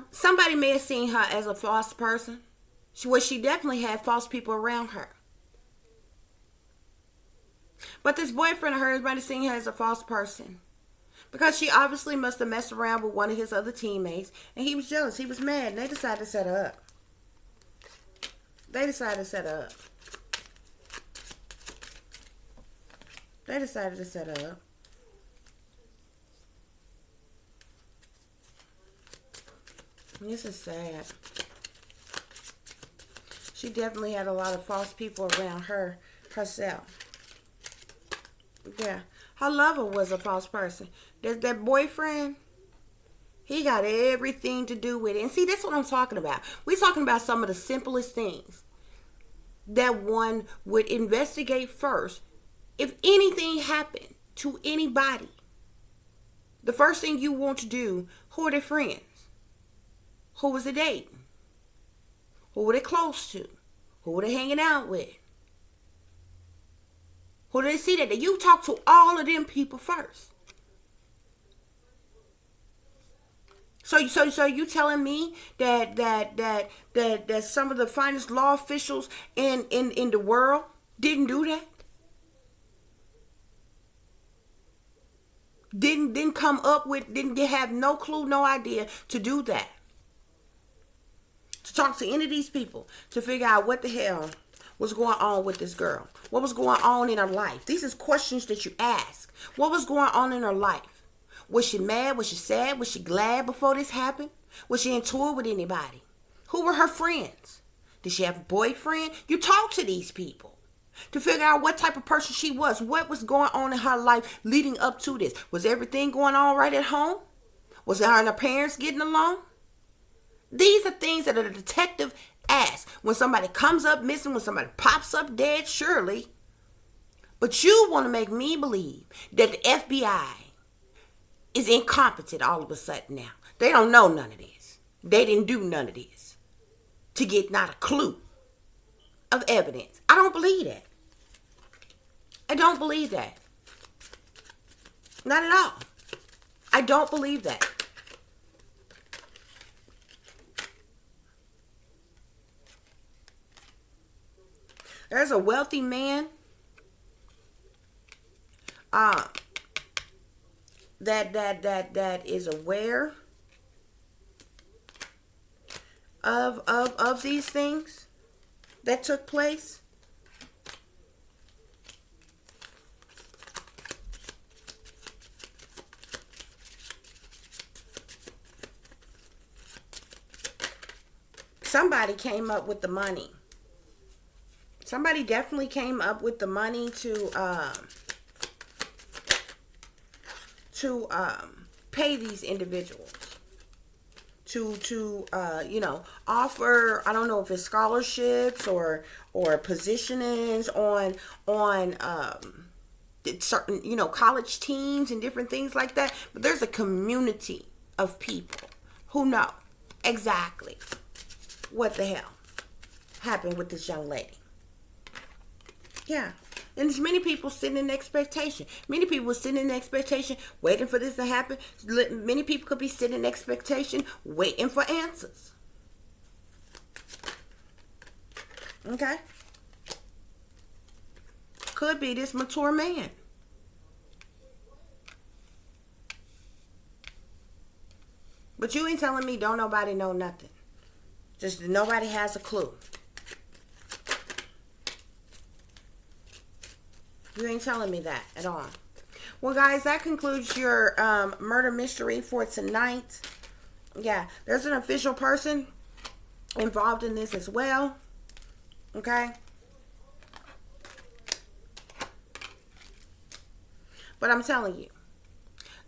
somebody may have seen her as a false person. She definitely had false people around her. But this boyfriend of hers might have seen her as a false person. Because she obviously must have messed around with one of his other teammates. And he was jealous. He was mad. And they decided to set her up. They decided to set her up. They decided to set her up. This is sad. She definitely had a lot of false people around herself. Yeah. Her lover was a false person. That boyfriend, he got everything to do with it. And see, that's what I'm talking about. We're talking about some of the simplest things that one would investigate first. If anything happened to anybody, the first thing you want to do, who are their friends? Who was they dating? Who were they close to? Who were they hanging out with? Who did they see that? You talk to all of them people first. So you telling me that some of the finest law officials in the world didn't do that? Didn't come up with, didn't have no clue, no idea to do that. To talk to any of these people to figure out what the hell was going on with this girl. What was going on in her life? These is questions that you ask. What was going on in her life? Was she mad? Was she sad? Was she glad before this happened? Was she into it with anybody? Who were her friends? Did she have a boyfriend? You talk to these people to figure out what type of person she was. What was going on in her life leading up to this? Was everything going on right at home? Was her and her parents getting along? These are things that a detective asks when somebody comes up missing, when somebody pops up dead, surely. But you want to make me believe that the FBI is incompetent all of a sudden now. They don't know none of this. They didn't do none of this to get not a clue of evidence. I don't believe that. I don't believe that. Not at all. I don't believe that. There's a wealthy man that is aware of these things that took place. Somebody came up with the money. Somebody definitely came up with the money to pay these individuals to offer, I don't know if it's scholarships or positionings on certain college teams and different things like that. But there's a community of people who know exactly what the hell happened with this young lady. Yeah. And there's many people sitting in expectation. Many people sitting in expectation, waiting for this to happen. Many people could be sitting in expectation, waiting for answers. Okay? Could be this mature man. But you ain't telling me don't nobody know nothing. Just nobody has a clue. You ain't telling me that at all. Well, guys, that concludes your murder mystery for tonight. Yeah, there's an official person involved in this as well. Okay? But I'm telling you,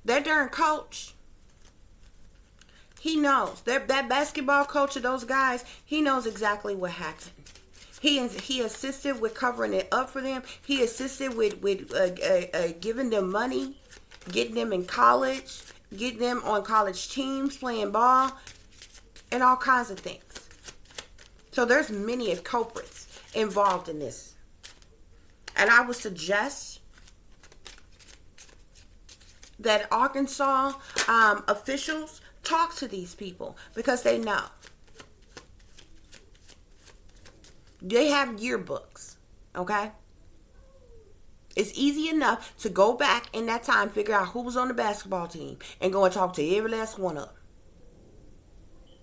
that darn coach, he knows. That basketball coach of those guys, he knows exactly what happened. He assisted with covering it up for them. He assisted with giving them money, getting them in college, getting them on college teams, playing ball, and all kinds of things. So there's many culprits involved in this. And I would suggest that Arkansas officials talk to these people because they know. They have yearbooks, okay? It's easy enough to go back in that time, figure out who was on the basketball team, and go and talk to every last one of them.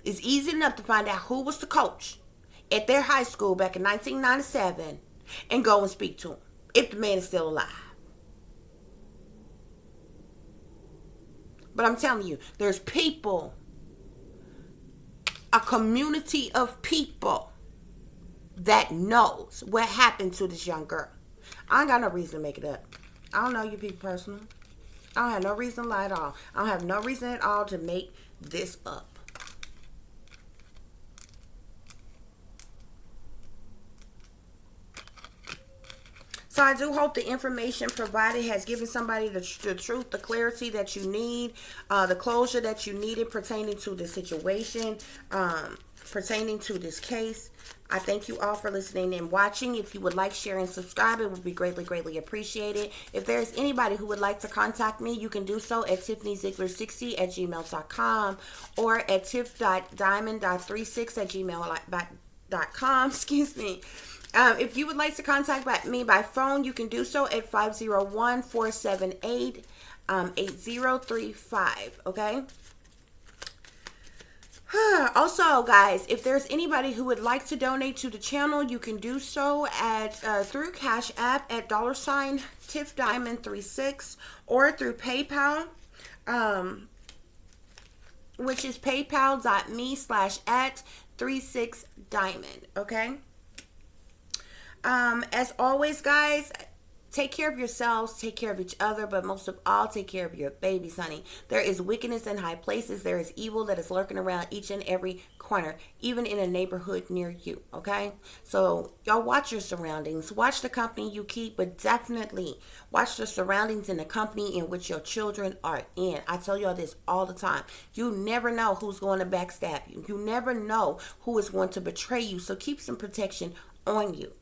It's easy enough to find out who was the coach at their high school back in 1997 and go and speak to him, if the man is still alive. But I'm telling you, there's people, a community of people that knows what happened to this young girl. I ain't got no reason to make it up. I don't know you people personally. I don't have no reason to lie at all. I don't have no reason at all to make this up. So I do hope the information provided has given somebody the truth, the clarity that you need, the closure that you needed pertaining to the situation, pertaining to this case. I thank you all for listening and watching. If you would like, share, and subscribe, it would be greatly, greatly appreciated. If there's anybody who would like to contact me, you can do so at tiffanyziegler60@gmail.com or at tiff.diamond.36@gmail.com. Excuse me. If you would like to contact me by phone, you can do so at 501-478-8035. Okay? Also, guys, if there's anybody who would like to donate to the channel, you can do so at through CashApp at $tiffdiamond36 or through PayPal, which is paypal.me/@36diamond. Okay. As always, guys, take care of yourselves, take care of each other, but most of all, take care of your babies, honey. There is wickedness in high places. There is evil that is lurking around each and every corner, even in a neighborhood near you, okay? So y'all watch your surroundings. Watch the company you keep, but definitely watch the surroundings and the company in which your children are in. I tell y'all this all the time. You never know who's going to backstab you. You never know who is going to betray you. So keep some protection on you.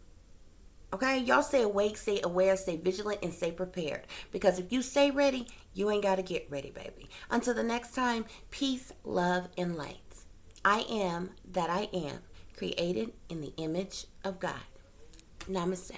Okay, y'all stay awake, stay aware, stay vigilant, and stay prepared. Because if you stay ready, you ain't got to get ready, baby. Until the next time, peace, love, and light. I am that I am, created in the image of God. Namaste.